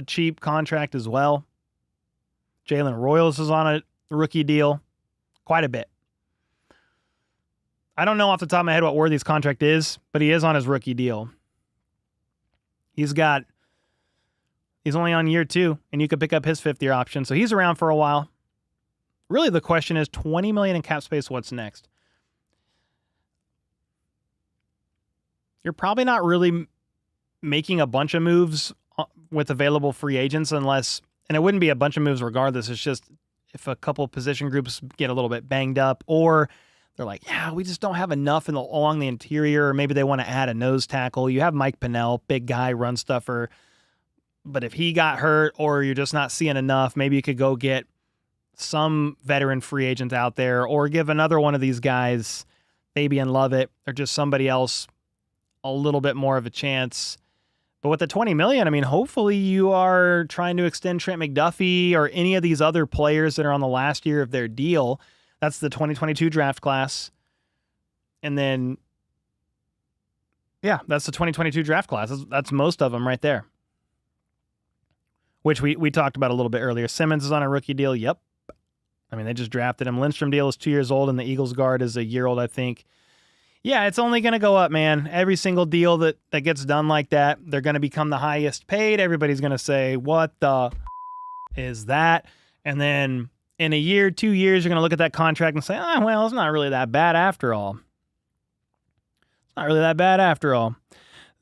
cheap contract as well. Jalen Royals is on a rookie deal. Quite a bit. I don't know off the top of my head what Worthy's contract is, but he is on his rookie deal. He's only on year 2, and you could pick up his 5th-year option, so he's around for a while. Really, the question is $20 million in cap space, what's next? You're probably not really making a bunch of moves with available free agents and it wouldn't be a bunch of moves regardless. It's just if a couple position groups get a little bit banged up or they're like, yeah, we just don't have enough along the interior, or maybe they want to add a nose tackle. You have Mike Pennell, big guy, run stuffer. But if he got hurt or you're just not seeing enough, maybe you could go get some veteran free agent out there, or give another one of these guys, Fabian Lovett, or just somebody else a little bit more of a chance. But with the $20 million, I mean, hopefully you are trying to extend Trent McDuffie or any of these other players that are on the last year of their deal. That's the 2022 draft class. And then, yeah, that's the 2022 draft class. That's most of them right there. Which we talked about a little bit earlier. Simmons is on a rookie deal. Yep. I mean, they just drafted him. Lindstrom deal is 2 years old, and the Eagles guard is a year old, I think. Yeah, it's only going to go up, man. Every single deal that gets done like that, they're going to become the highest paid. Everybody's going to say, what the is that? And then in a year, 2 years, you're going to look at that contract and say, well, it's not really that bad after all. It's not really that bad after all.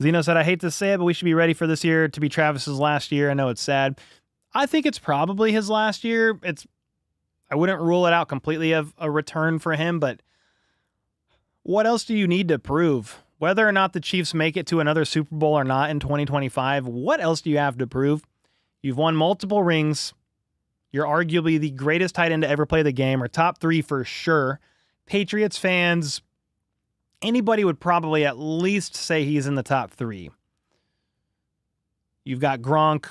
Zeno said, I hate to say it, but we should be ready for this year to be Travis's last year. I know it's sad. I think it's probably his last year. I wouldn't rule it out completely of a return for him, but what else do you need to prove? Whether or not the Chiefs make it to another Super Bowl or not in 2025, what else do you have to prove? You've won multiple rings. You're arguably the greatest tight end to ever play the game, or top 3 for sure. Patriots fans, anybody would probably at least say he's in the top 3. You've got Gronk.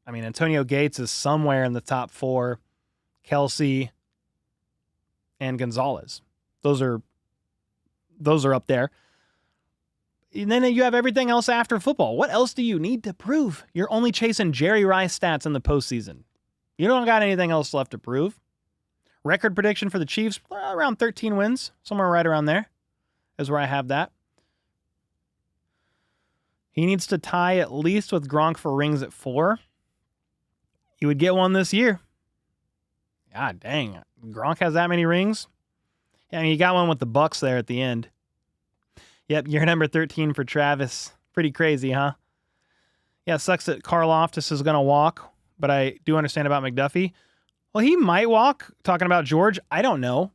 I mean, Antonio Gates is somewhere in the top 4. Kelce and Gonzalez. Those are up there. And then you have everything else after football. What else do you need to prove? You're only chasing Jerry Rice stats in the postseason. You don't got anything else left to prove. Record prediction for the Chiefs, around 13 wins. Somewhere right around there is where I have that. He needs to tie at least with Gronk for rings at 4. He would get one this year. God dang. Gronk has that many rings? Yeah, I mean, you got one with the Bucks there at the end. Yep, year number 13 for Travis. Pretty crazy, huh? Yeah, it sucks that Karlaftis is going to walk, but I do understand about McDuffie. Well, he might walk. Talking about George, I don't know.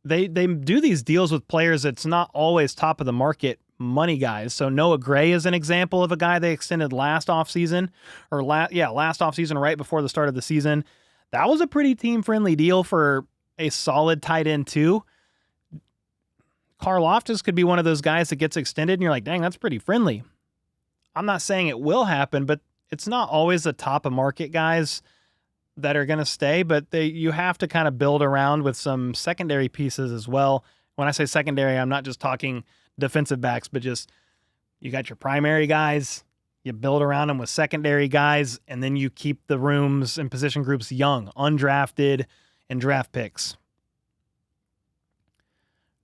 They do these deals with players that's not always top of the market money guys. So Noah Gray is an example of a guy they extended last offseason, last offseason right before the start of the season. That was a pretty team-friendly deal for a solid tight end too. Karlaftis could be one of those guys that gets extended and you're like, dang, that's pretty friendly. I'm not saying it will happen, but it's not always the top of market guys that are going to stay, but you have to kind of build around with some secondary pieces as well. When I say secondary, I'm not just talking defensive backs, but just you got your primary guys, you build around them with secondary guys, and then you keep the rooms and position groups young, undrafted, and draft picks.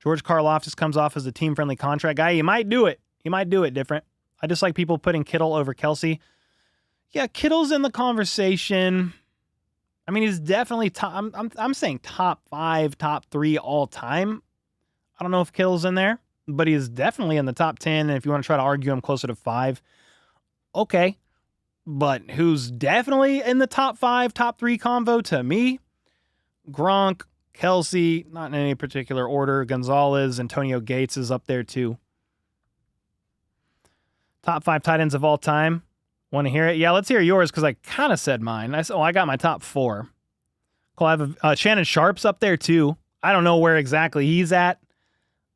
George Karlaftis comes off as a team-friendly contract guy. He might do it. He might do it different. I just like people putting Kittle over Kelce. Yeah, Kittle's in the conversation. I mean, he's definitely top. I'm saying top 5, top 3 all time. I don't know if Kittle's in there, but he's definitely in the top 10. And if you want to try to argue him closer to 5, okay. But who's definitely in the top 5, top 3 convo to me? Gronk, Kelce, not in any particular order. Gonzalez, Antonio Gates is up there too. Top 5 tight ends of all time. Want to hear it? Yeah, let's hear yours because I kind of said mine. I got my top 4. Cool, I have Shannon Sharp's up there too. I don't know where exactly he's at,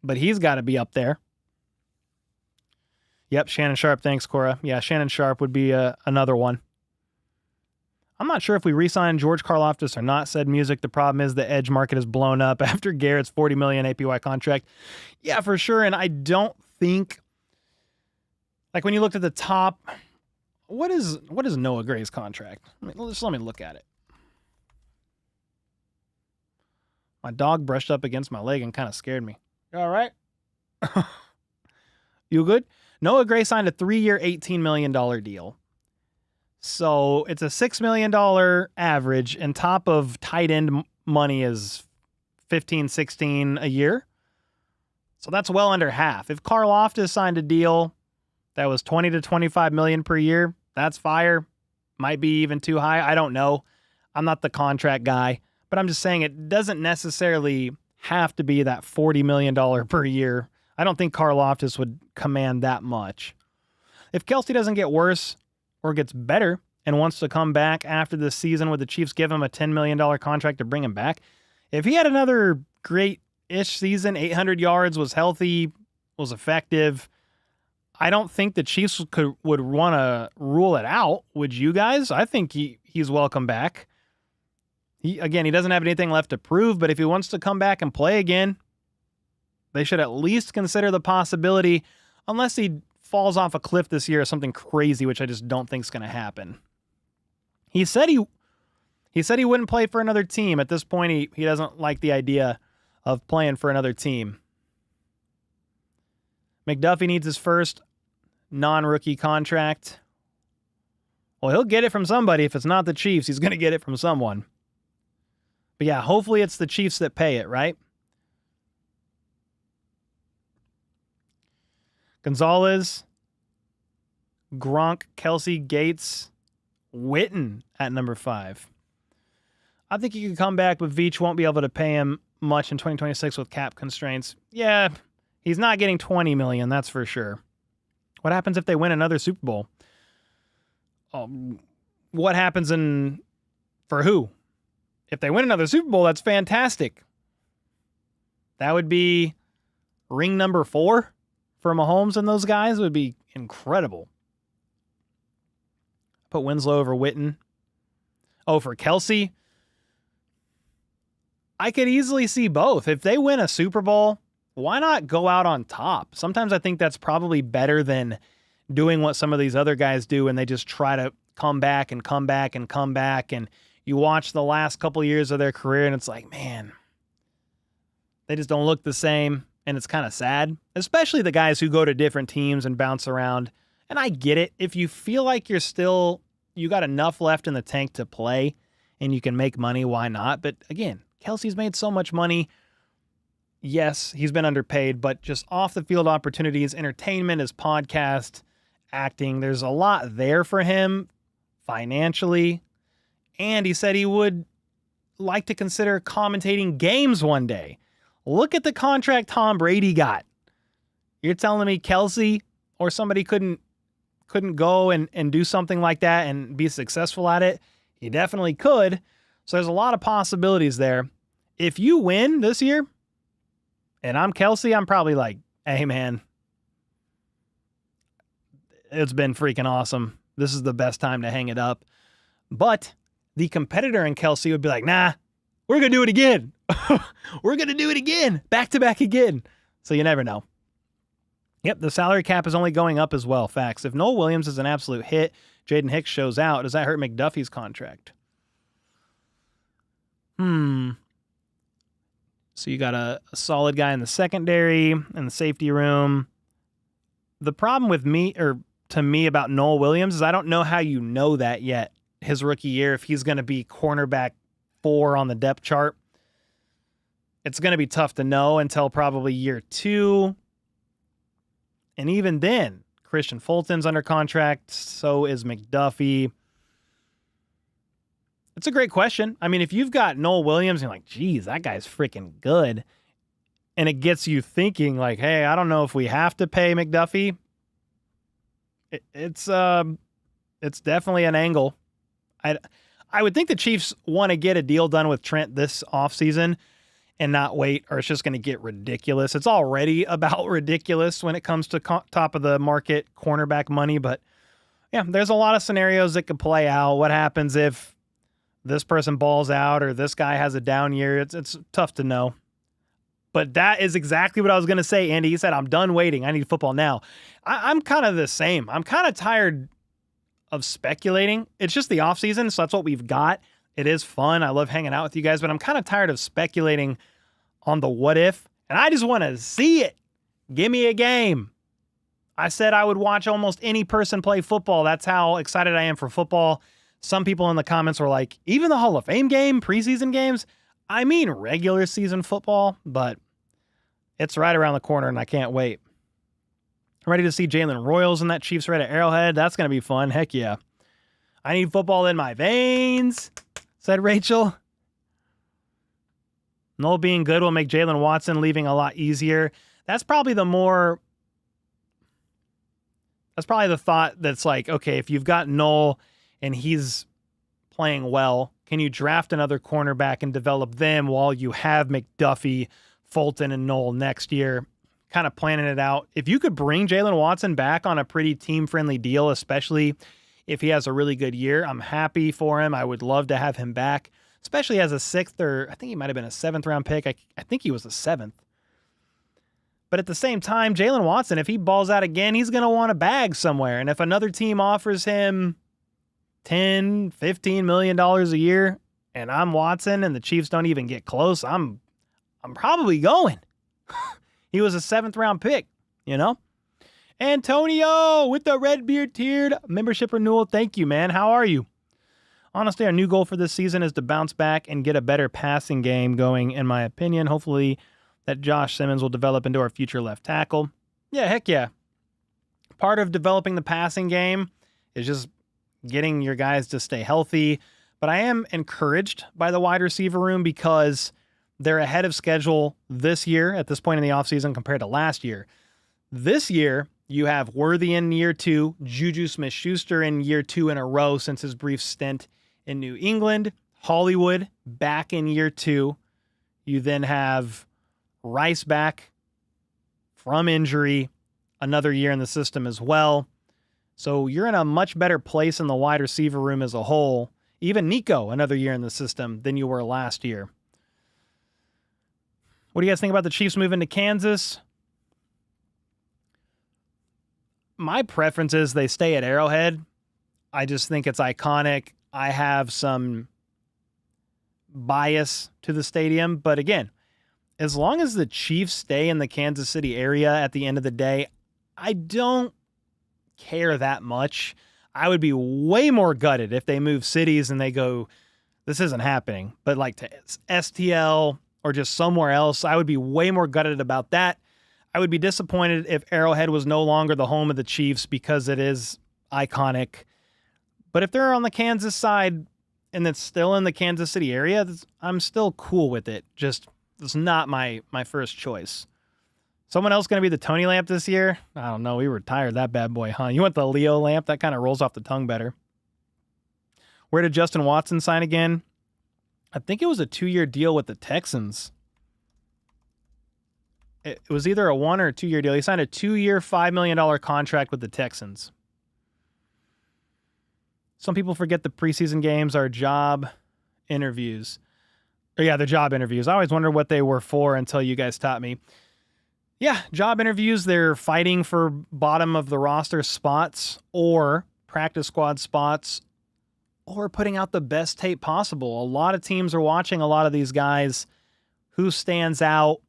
but he's got to be up there. Yep, Shannon Sharp. Thanks, Cora. Yeah, Shannon Sharp would be another one. I'm not sure if we re-signed George Karlaftis or not, said Music. The problem is the edge market is blown up after Garrett's $40 million APY contract. Yeah, for sure. And I don't think, like when you looked at the top, what is Noah Gray's contract? Let me look at it. My dog brushed up against my leg and kind of scared me. You all right? You good? Noah Gray signed a 3-year, $18 million deal. So it's a $6 million average, and top of tight end money is 15, 16 a year. So that's well under half. If Karlaftis signed a deal that was 20 to 25 million per year, that's fire. Might be even too high. I don't know. I'm not the contract guy, but I'm just saying it doesn't necessarily have to be that $40 million per year. I don't think Karlaftis would command that much. If Kelce doesn't get worse or gets better, and wants to come back after this season, would the Chiefs give him a $10 million contract to bring him back? If he had another great-ish season, 800 yards, was healthy, was effective, I don't think the Chiefs would want to rule it out. Would you guys? I think he's welcome back. He doesn't have anything left to prove, but if he wants to come back and play again, they should at least consider the possibility, unless he falls off a cliff this year or something crazy, which I just don't think is going to happen. He said he wouldn't play for another team. At this point, he doesn't like the idea of playing for another team. McDuffie needs his first non-rookie contract. Well, he'll get it from somebody. If it's not the Chiefs, he's going to get it from someone. But yeah, hopefully it's the Chiefs that pay it, right? Gonzalez, Gronk, Kelce, Gates, Witten at number 5. I think he could come back, but Veach won't be able to pay him much in 2026 with cap constraints. Yeah, he's not getting $20 million, that's for sure. What happens if they win another Super Bowl? What happens for who? If they win another Super Bowl, that's fantastic. That would be ring number 4 for Mahomes and those guys. It would be incredible. Put Winslow over Witten. Oh, for Kelce, I could easily see both. If they win a Super Bowl, why not go out on top? Sometimes I think that's probably better than doing what some of these other guys do, and they just try to come back and come back and come back. And you watch the last couple years of their career, and it's like, man, they just don't look the same, and it's kind of sad, especially the guys who go to different teams and bounce around. And I get it. If you feel like you got enough left in the tank to play and you can make money, why not? But again, Kelce's made so much money. Yes, he's been underpaid, but just off the field opportunities, entertainment, his podcast, acting, there's a lot there for him financially. And he said he would like to consider commentating games one day. Look at the contract Tom Brady got. You're telling me Kelce or somebody couldn't go and do something like that and be successful at it? He definitely could. So there's a lot of possibilities there. If you win this year, and I'm Kelce, I'm probably like, hey, man, it's been freaking awesome. This is the best time to hang it up. But the competitor in Kelce would be like, nah, we're going to do it again. We're going to do it again. Back to back again. So you never know. Yep, the salary cap is only going up as well. Facts. If Noel Williams is an absolute hit, Jaden Hicks shows out, does that hurt McDuffie's contract? So you got a solid guy in the secondary and the safety room. The problem with to me about Noel Williams is I don't know how you know that yet. His rookie year, if he's going to be cornerback 4 on the depth chart, it's going to be tough to know until probably year 2. And even then, Christian Fulton's under contract. So is McDuffie. It's a great question. I mean, if you've got Noel Williams, you're like, geez, that guy's freaking good. And it gets you thinking like, hey, I don't know if we have to pay McDuffie. It's definitely an angle. I would think the Chiefs want to get a deal done with Trent this offseason and not wait, or it's just going to get ridiculous. It's already about ridiculous when it comes to top of the market cornerback money. But yeah, there's a lot of scenarios that could play out. What happens if this person balls out or this guy has a down year? It's tough to know. But that is exactly what I was going to say, Andy. He said, I'm done waiting. I need football now. I'm kind of the same. I'm kind of tired of speculating. It's just the offseason, so that's what we've got. It is fun. I love hanging out with you guys, but I'm kind of tired of speculating on the what if, and I just want to see it. Give me a game. I said I would watch almost any person play football. That's how excited I am for football. Some people in the comments were like, even the Hall of Fame game, preseason games? I mean regular season football, but it's right around the corner, and I can't wait. I'm ready to see Jalen Royals in that Chiefs Red at Arrowhead. That's going to be fun. Heck yeah. I need football in my veins, said Rachel. Noel being good will make Jalen Watson leaving a lot easier. That's probably the thought that's like, okay, if you've got Noel and he's playing well, can you draft another cornerback and develop them while you have McDuffie, Fulton, and Knoll next year? Kind of planning it out. If you could bring Jalen Watson back on a pretty team-friendly deal, especially if he has a really good year, I'm happy for him. I would love to have him back, especially as a 6th, or I think he might have been a 7th-round pick. I think he was a 7th. But at the same time, Jalen Watson, if he balls out again, he's going to want a bag somewhere. And if another team offers him $10, $15 million a year, and I'm Watson and the Chiefs don't even get close, I'm probably going. He was a 7th-round pick, you know? Antonio with the red beard tiered membership renewal. Thank you, man. How are you? Honestly, our new goal for this season is to bounce back and get a better passing game going, in my opinion. Hopefully that Josh Simmons will develop into our future left tackle. Yeah, heck yeah. Part of developing the passing game is just getting your guys to stay healthy. But I am encouraged by the wide receiver room because they're ahead of schedule this year at this point in the offseason compared to last year. This year, you have Worthy in year 2, Juju Smith-Schuster in year 2 in a row since his brief stint in New England, Hollywood back in year 2. You then have Rice back from injury, another year in the system as well. So you're in a much better place in the wide receiver room as a whole. Even Nico, another year in the system than you were last year. What do you guys think about the Chiefs moving to Kansas? My preference is they stay at Arrowhead. I just think it's iconic. I have some bias to the stadium. But again, as long as the Chiefs stay in the Kansas City area at the end of the day, I don't care that much. I would be way more gutted if they move cities and they go, this isn't happening. But like to STL or just somewhere else, I would be way more gutted about that. I would be disappointed if Arrowhead was no longer the home of the Chiefs because it is iconic. But if they're on the Kansas side and it's still in the Kansas City area, I'm still cool with it. Just it's not my first choice. Someone else going to be the Tony lamp this year? I don't know. We retired that bad boy, huh? You want the Leo lamp? That kind of rolls off the tongue better. Where did Justin Watson sign again? I think it was a 2-year deal with the Texans. It was either a 1 or a 2-year deal. He signed a 2-year, $5 million contract with the Texans. Some people forget the preseason games are job interviews. Yeah, they're job interviews. I always wondered what they were for until you guys taught me. Yeah, job interviews, they're fighting for bottom of the roster spots or practice squad spots or putting out the best tape possible. A lot of teams are watching a lot of these guys. Who stands out?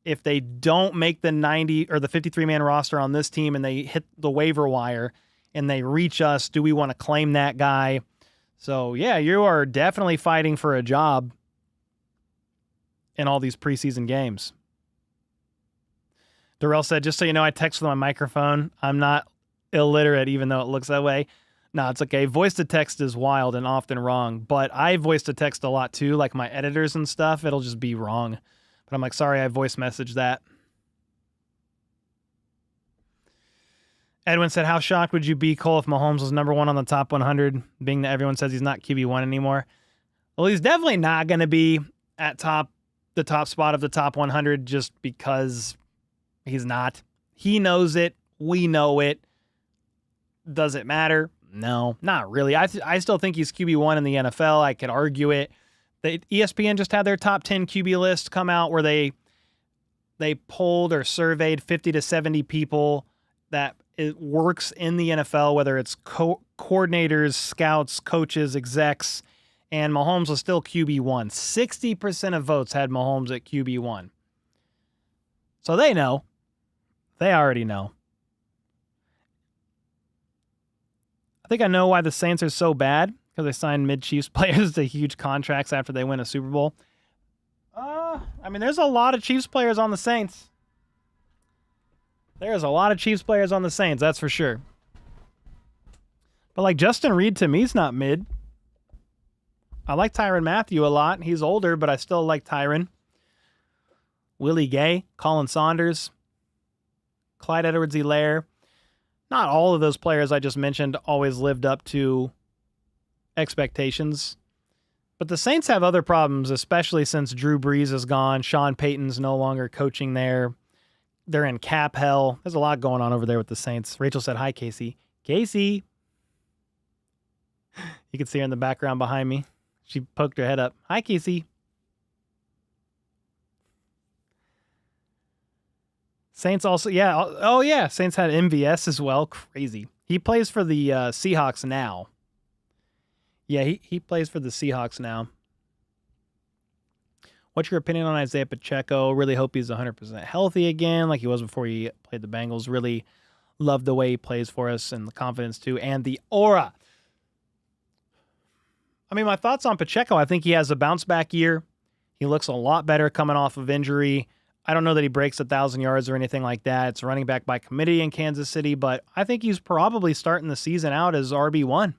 If they don't make the 90 or the 53-man roster on this team and they hit the waiver wire and they reach us, do we want to claim that guy? So, yeah, you are definitely fighting for a job in all these preseason games. Darrell said, just so you know, I text with my microphone. I'm not illiterate, even though it looks that way. No, it's okay. Voice to text is wild and often wrong, but I voice to text a lot too, like my editors and stuff. It'll just be wrong. But I'm like, sorry, I voice messaged that. Edwin said, how shocked would you be, Cole, if Mahomes was number 1 on the top 100, being that everyone says he's not QB1 anymore? Well, he's definitely not going to be at the top spot of the top 100 just because he's not. He knows it. We know it. Does it matter? No, not really. I still think he's QB1 in the NFL. I could argue it. The ESPN just had their top 10 QB list come out where they polled or surveyed 50 to 70 people that it works in the NFL, whether it's coordinators, scouts, coaches, execs, and Mahomes was still QB1. 60% of votes had Mahomes at QB1. So they know. They already know. I think I know why the Saints are so bad, because they signed mid-Chiefs players to huge contracts after they win a Super Bowl. I mean, there's a lot of Chiefs players on the Saints. There's a lot of Chiefs players on the Saints, that's for sure. But like Justin Reed to me is not mid. I like Tyrann Mathieu a lot. He's older, but I still like Tyrann. Willie Gay, Colin Saunders, Clyde Edwards-Helaire. not all of those players I just mentioned always lived up to expectations. But the Saints have other problems, especially since Drew Brees is gone. Sean Payton's no longer coaching there. They're in cap hell. There's a lot going on over there with the Saints. Rachel said, hi, Casey. Casey. You can see her in the background behind me. She poked her head up. Hi, Casey. Saints also, yeah. Oh, yeah. Saints had MVS as well. Crazy. He plays for the Seahawks now. Yeah, he plays for the Seahawks now. What's your opinion on Isaiah Pacheco? Really hope he's 100% healthy again like he was before he played the Bengals. Really love the way he plays for us and the confidence too and the aura. I mean, my thoughts on Pacheco, I think he has a bounce back year. He looks a lot better coming off of injury. I don't know that he breaks 1,000 yards or anything like that. It's running back by committee in Kansas City, but I think he's probably starting the season out as RB1.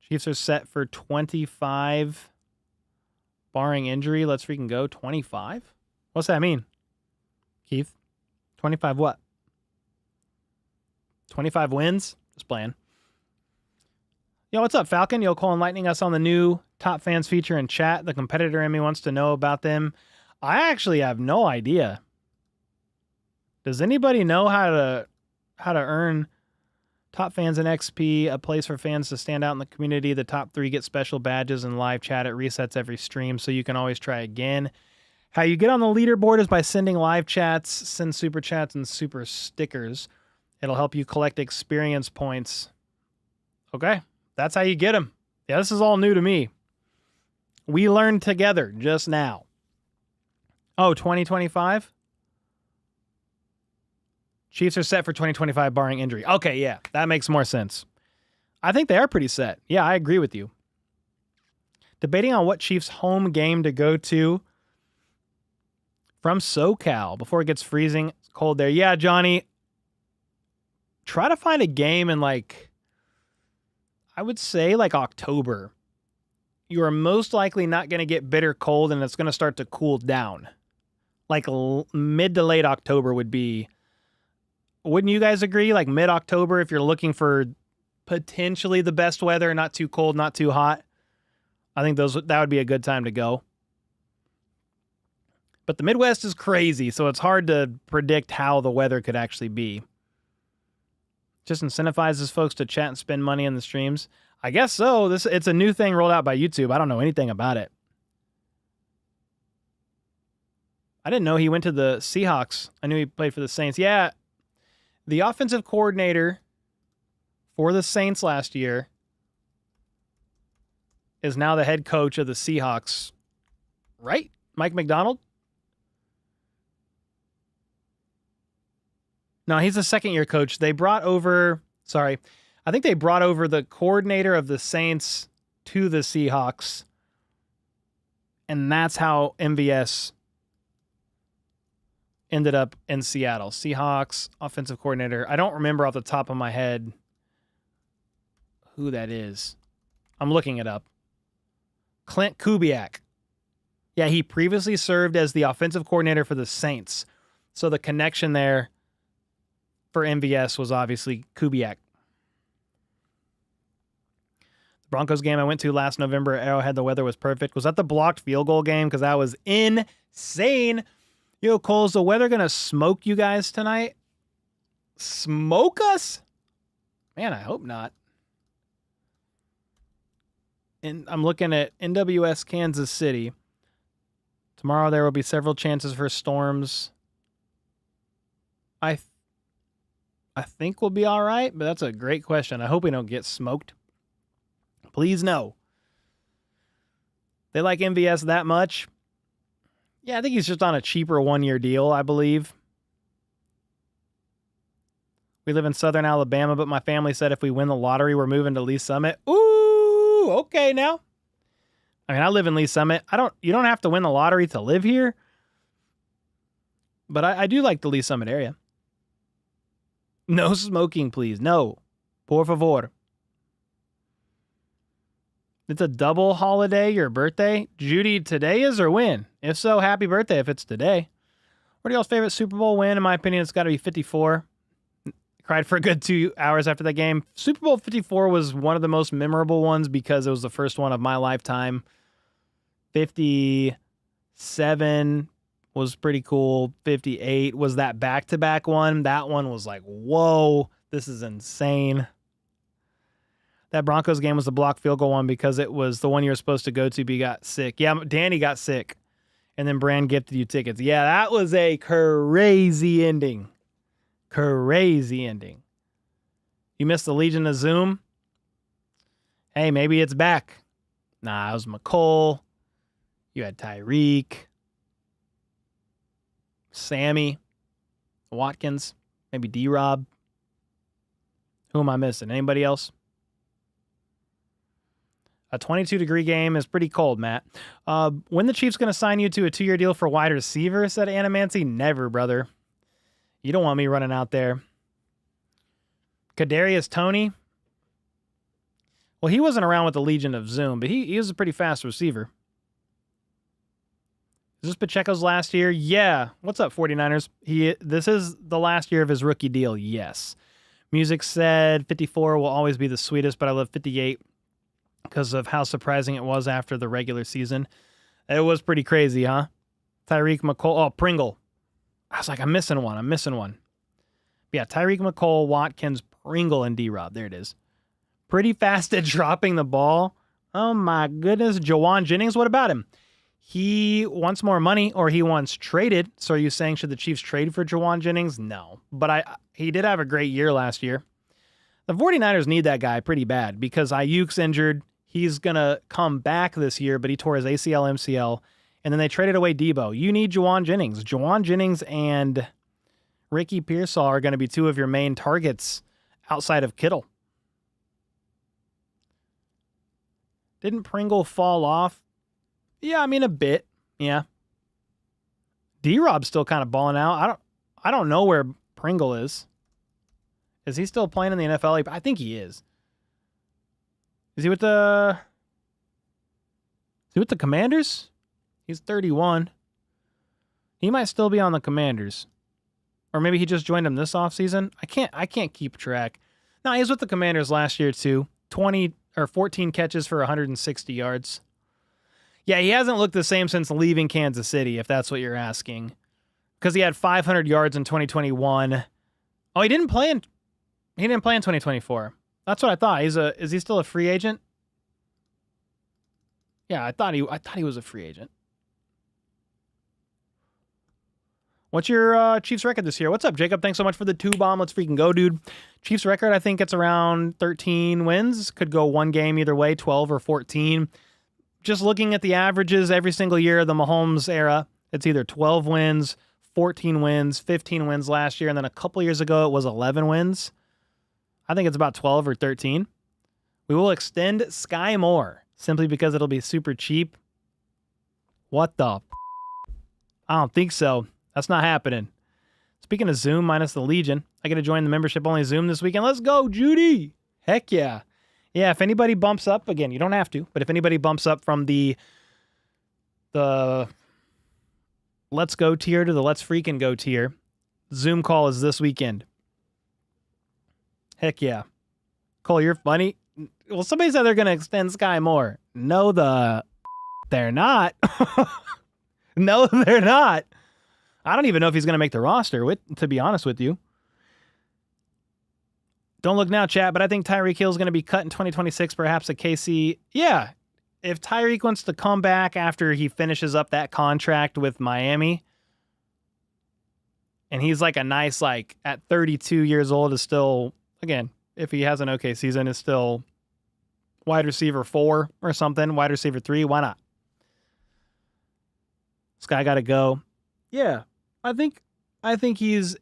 Chiefs are set for 25, barring injury. Let's freaking go. 25? What's that mean, Keith? 25 what? 25 wins? Just playing. Yo, what's up, Falcon? Yo, Cole enlightening us on the new Top Fans feature in chat. The competitor in me wants to know about them. I actually have no idea. Does anybody know how to earn Top Fans and XP, a place for fans to stand out in the community? The top 3 get special badges and live chat. It resets every stream, so you can always try again. How you get on the leaderboard is by sending live chats, send super chats, and super stickers. It'll help you collect experience points. Okay, that's how you get them. Yeah, this is all new to me. We learned together just now. Oh, 2025? Chiefs are set for 2025 barring injury. Okay, yeah, that makes more sense. I think they are pretty set. Yeah, I agree with you. Debating on what Chiefs home game to go to from SoCal before it gets freezing. It's cold there. Yeah, Johnny, try to find a game in I would say October. You are most likely not going to get bitter cold and it's going to start to cool down. Mid to late October would be. Wouldn't you guys agree? Mid-October, if you're looking for potentially the best weather, not too cold, not too hot, I think that would be a good time to go. But the Midwest is crazy, so it's hard to predict how the weather could actually be. Just incentivizes folks to chat and spend money in the streams. I guess so. It's a new thing rolled out by YouTube. I don't know anything about it. I didn't know he went to the Seahawks. I knew he played for the Saints. Yeah. The offensive coordinator for the Saints last year is now the head coach of the Seahawks, right? Mike McDonald? No, he's a second-year coach. I think they brought over the coordinator of the Saints to the Seahawks, and that's how MVS ended up in Seattle. Seahawks offensive coordinator. I don't remember off the top of my head who that is. I'm looking it up. Clint Kubiak. Yeah, he previously served as the offensive coordinator for the Saints. So the connection there for MVS was obviously Kubiak. The Broncos game I went to last November at Arrowhead, the weather was perfect. Was that the blocked field goal game? Because that was insane. Yo, Cole, is the weather going to smoke you guys tonight? Smoke us? Man, I hope not. And I'm looking at NWS Kansas City. Tomorrow there will be several chances for storms. I think we'll be all right, but that's a great question. I hope we don't get smoked. Please no. They like MVS that much? Yeah, I think he's just on a cheaper one-year deal, I believe. We live in southern Alabama, but my family said if we win the lottery, we're moving to Lee Summit. Ooh, okay now. I mean, I live in Lee Summit. You don't have to win the lottery to live here. But I do like the Lee Summit area. No smoking, please. No. Por favor. It's a double holiday, your birthday. Judy, today is or when? If so, happy birthday if it's today. What are y'all's favorite Super Bowl win? In my opinion, it's got to be 54. Cried for a good 2 hours after that game. Super Bowl 54 was one of the most memorable ones because it was the first one of my lifetime. 57 was pretty cool. 58 was that back-to-back one. That one was like, whoa, this is insane. That Broncos game was the block field goal one because it was the one you were supposed to go to, but you got sick. Yeah, Danny got sick. And then Brand gifted you tickets. Yeah, that was a crazy ending. Crazy ending. You missed the Legion of Zoom? Hey, maybe it's back. Nah, it was McCole. You had Tyreek. Sammy. Watkins. Maybe D-Rob. Who am I missing? Anybody else? A 22-degree game is pretty cold, Matt. When the Chiefs going to sign you to a 2-year deal for wide receiver, said Anamancy? Never, brother. You don't want me running out there. Kadarius Toney. Well, he wasn't around with the Legion of Zoom, but he was a pretty fast receiver. Is this Pacheco's last year? Yeah. What's up, 49ers? This is the last year of his rookie deal. Yes. Music said 54 will always be the sweetest, but I love 58 because of how surprising it was after the regular season. It was pretty crazy, huh? Tyreek McCole. Oh, Pringle. I was like, I'm missing one. But yeah, Tyreek McCole, Watkins, Pringle, and D-Rob. There it is. Pretty fast at dropping the ball. Oh, my goodness. Jawan Jennings, what about him? He wants more money, or he wants traded. So are you saying should the Chiefs trade for Jawan Jennings? No. But he did have a great year last year. The 49ers need that guy pretty bad because Ayuk's injured. He's going to come back this year, but he tore his ACL, MCL. And then they traded away Debo. You need Jawan Jennings. Jawan Jennings and Ricky Pearsall are going to be two of your main targets outside of Kittle. Didn't Pringle fall off? Yeah, I mean a bit. Yeah. D-Rob's still kind of balling out. I don't know where Pringle is. Is he still playing in the NFL? I think he is. Is he with the Commanders? He's 31. He might still be on the Commanders. Or maybe he just joined them this offseason. I can't keep track. No, he was with the Commanders last year too. 14 catches for 160 yards. Yeah, he hasn't looked the same since leaving Kansas City, if that's what you're asking. Because he had 500 yards in 2021. Oh, he didn't play in 2024. That's what I thought. Is he still a free agent? Yeah, I thought he was a free agent. What's your Chiefs record this year? What's up, Jacob? Thanks so much for the 2-bomb. Let's freaking go, dude. Chiefs record, I think it's around 13 wins. Could go one game either way, 12 or 14. Just looking at the averages every single year of the Mahomes era, it's either 12 wins, 14 wins, 15 wins last year, and then a couple years ago it was 11 wins. I think it's about 12 or 13. We will extend Sky Moore simply because it'll be super cheap. What the? I don't think so. That's not happening. Speaking of Zoom minus the Legion, I get to join the membership-only Zoom this weekend. Let's go, Judy! Heck yeah. Yeah, if anybody bumps up, again, you don't have to, but if anybody bumps up from the Let's Go tier to the Let's Freaking Go tier, Zoom call is this weekend. Heck yeah. Cole, you're funny. Well, somebody said they're going to extend Sky Moore. No, they're not. No, they're not. I don't even know if he's going to make the roster, to be honest with you. Don't look now, chat, but I think Tyreek Hill is going to be cut in 2026, perhaps at KC. Yeah, if Tyreek wants to come back after he finishes up that contract with Miami, and he's like a nice, like, at 32 years old is still, again, if he has an okay season, is still wide receiver 4 or something, wide receiver 3, why not? This guy got to go. Yeah, I think he's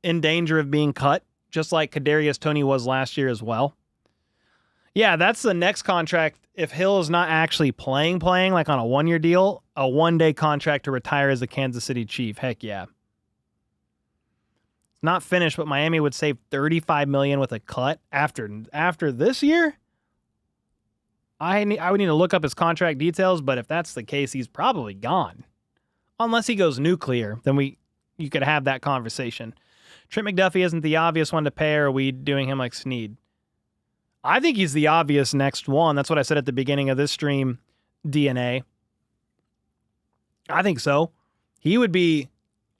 in danger of being cut, just like Kadarius Toney was last year as well. Yeah, that's the next contract. If Hill is not actually playing like on a 1-year deal, a 1-day contract to retire as a Kansas City Chief. Heck yeah. It's not finished, but Miami would save $35 million with a cut after this year. I would need to look up his contract details, but if that's the case, he's probably gone. Unless he goes nuclear, then you could have that conversation. Trent McDuffie isn't the obvious one to pay, or are we doing him like Snead? I think he's the obvious next one. That's what I said at the beginning of this stream, DNA. I think so. He would be,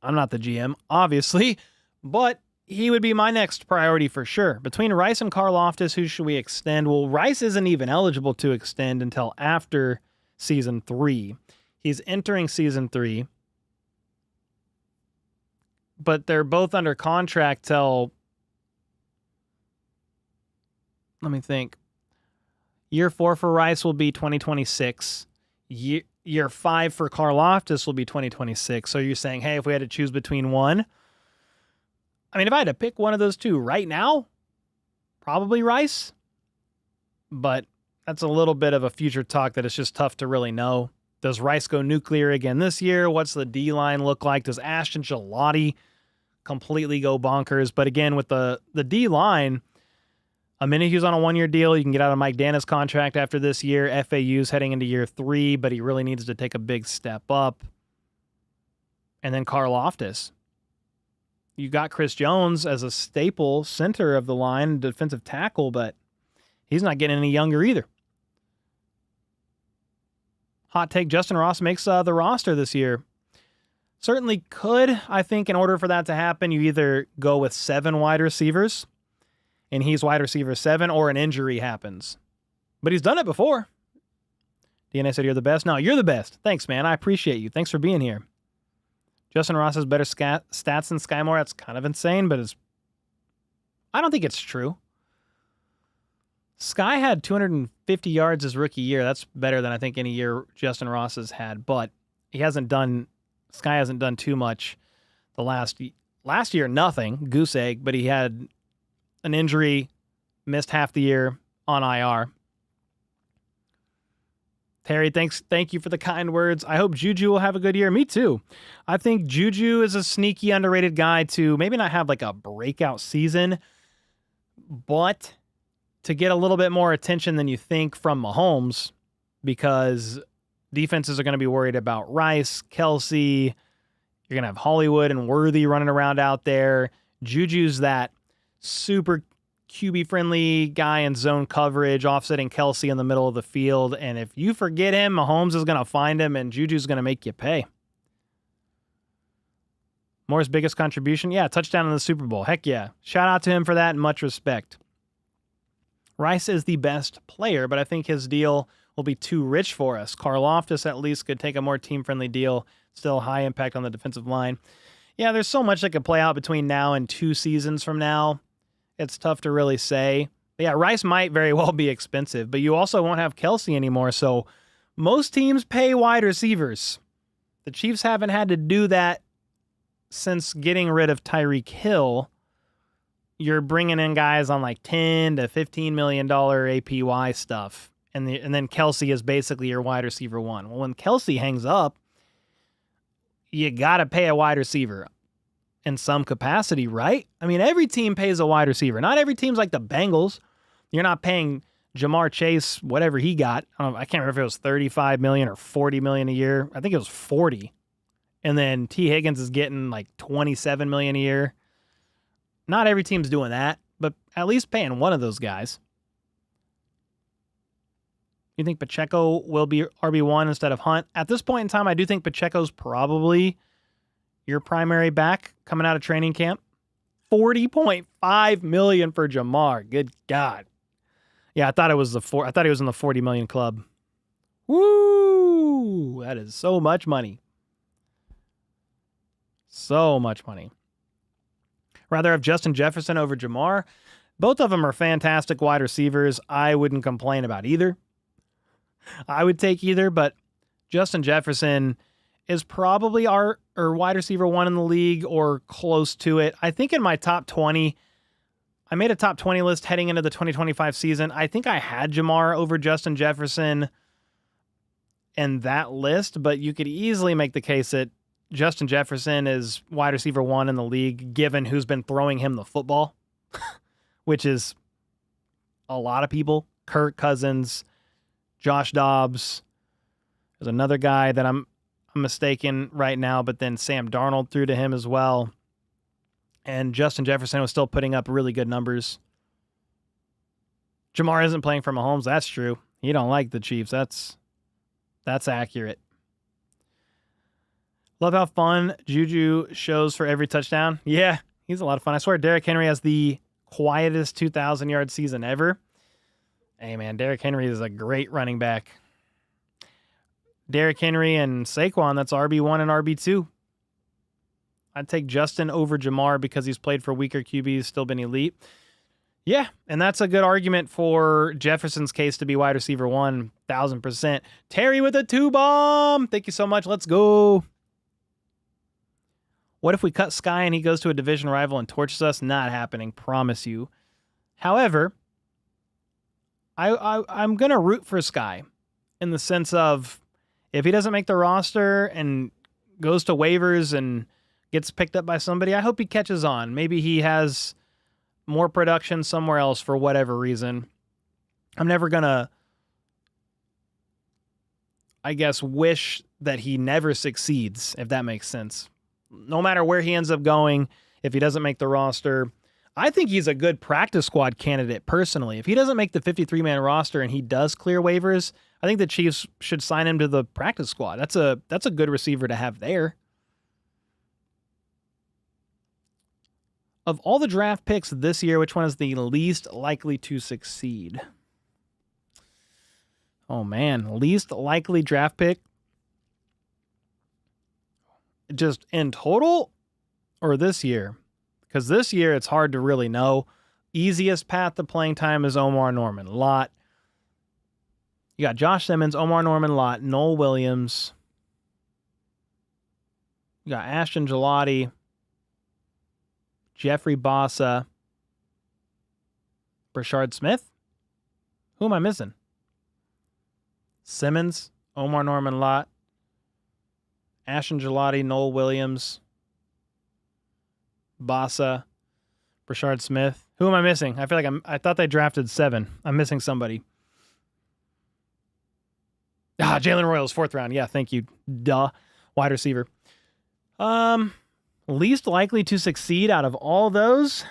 I'm not the GM, obviously, but he would be my next priority for sure. Between Rice and Karlaftis, who should we extend? Well, Rice isn't even eligible to extend until after Season 3. He's entering Season 3. But they're both under contract till, let me think. Year 4 for Rice will be 2026. Year 5 for Karlaftis will be 2026. So you're saying, hey, if we had to choose between one, I mean, if I had to pick one of those two right now, probably Rice. But that's a little bit of a future talk that it's just tough to really know. Does Rice go nuclear again this year? What's the D-line look like? Does Ashton Gillotte completely go bonkers? But again, with the D-line, a minute he's on a 1-year deal. You can get out of Mike Dana's contract after this year. FAU's heading into year 3, but he really needs to take a big step up. And then Karlaftis. You got Chris Jones as a staple center of the line, defensive tackle, but he's not getting any younger either. Hot take, Justin Ross makes the roster this year. Certainly could. I think in order for that to happen, you either go with 7 wide receivers, and he's wide receiver 7, or an injury happens. But he's done it before. DNA said, you're the best. No, you're the best. Thanks, man. I appreciate you. Thanks for being here. Justin Ross has better stats than Sky Moore. That's kind of insane, but I don't think it's true. Sky had 250 yards his rookie year. That's better than I think any year Justin Ross has had, but Sky hasn't done too much the last year, nothing, goose egg, but he had an injury, missed half the year on IR. Terry, thank you for the kind words. I hope Juju will have a good year. Me too. I think Juju is a sneaky, underrated guy to maybe not have like a breakout season, but to get a little bit more attention than you think from Mahomes, because defenses are going to be worried about Rice, Kelce. You're going to have Hollywood and Worthy running around out there. Juju's that super QB-friendly guy in zone coverage, offsetting Kelce in the middle of the field. And if you forget him, Mahomes is going to find him, and Juju's going to make you pay. Moore's biggest contribution? Yeah, touchdown in the Super Bowl. Heck yeah. Shout out to him for that and much respect. Rice is the best player, but I think his deal will be too rich for us. Karlaftis at least could take a more team-friendly deal. Still high impact on the defensive line. Yeah, there's so much that could play out between now and 2 seasons from now. It's tough to really say. But yeah, Rice might very well be expensive, but you also won't have Kelce anymore, so most teams pay wide receivers. The Chiefs haven't had to do that since getting rid of Tyreek Hill. You're bringing in guys on like $10 to $15 million APY stuff, and then Kelce is basically your wide receiver 1. Well, when Kelce hangs up, you got to pay a wide receiver in some capacity, right? I mean, every team pays a wide receiver. Not every team's like the Bengals. You're not paying Jamar Chase whatever he got. I can't remember if it was $35 million or $40 million a year. I think it was 40. And then T. Higgins is getting like $27 million a year. Not every team's doing that, but at least paying one of those guys. You think Pacheco will be RB1 instead of Hunt? At this point in time, I do think Pacheco's probably your primary back coming out of training camp. $40.5 million for Jamar. Good God. Yeah, I thought he was in the $40 million club. Woo! That is so much money. So much money. Rather have Justin Jefferson over Jamar. Both of them are fantastic wide receivers. I wouldn't complain about either. I would take either, but Justin Jefferson is probably our wide receiver 1 in the league or close to it. I think in my top 20, I made a top 20 list heading into the 2025 season. I think I had Jamar over Justin Jefferson in that list, but you could easily make the case that Justin Jefferson is wide receiver 1 in the league, given who's been throwing him the football, which is a lot of people. Kirk Cousins, Josh Dobbs. There's another guy that I'm I'm mistaken right now, but then Sam Darnold threw to him as well. And Justin Jefferson was still putting up really good numbers. Jamar isn't playing for Mahomes. That's true. He don't like the Chiefs. That's accurate. Love how fun Juju shows for every touchdown. Yeah, he's a lot of fun. I swear Derrick Henry has the quietest 2,000-yard season ever. Hey, man, Derrick Henry is a great running back. Derrick Henry and Saquon, that's RB1 and RB2. I'd take Justin over Jamar because he's played for weaker QBs, still been elite. Yeah, and that's a good argument for Jefferson's case to be wide receiver 1, 1,000%. Terry with a 2-bomb. Thank you so much. Let's go. What if we cut Sky and he goes to a division rival and torches us? Not happening, promise you. However, I'm going to root for Sky in the sense of if he doesn't make the roster and goes to waivers and gets picked up by somebody, I hope he catches on. Maybe he has more production somewhere else for whatever reason. I'm never going to, I guess, wish that he never succeeds, if that makes sense. No matter where he ends up going, if he doesn't make the roster, I think he's a good practice squad candidate personally. If he doesn't make the 53-man roster and he does clear waivers, I think the Chiefs should sign him to the practice squad. That's a good receiver to have there. Of all the draft picks this year, which one is the least likely to succeed? Oh, man. Least likely draft pick? Just in total or this year? Because this year, it's hard to really know. Easiest path to playing time is Omar Norman. Lott. You got Josh Simmons, Omar Norman, Lott, Noel Williams. You got Ashton Gelati, Jeffrey Bossa, Brashard Smith. Who am I missing? Simmons, Omar Norman, Lott, Ashton Gelati, Noel Williams, Bossa, Brashard Smith. Who am I missing? I feel like I thought they drafted 7. I'm missing somebody. Jalen Royals, 4th round. Yeah, thank you. Duh. Wide receiver. Least likely to succeed out of all those?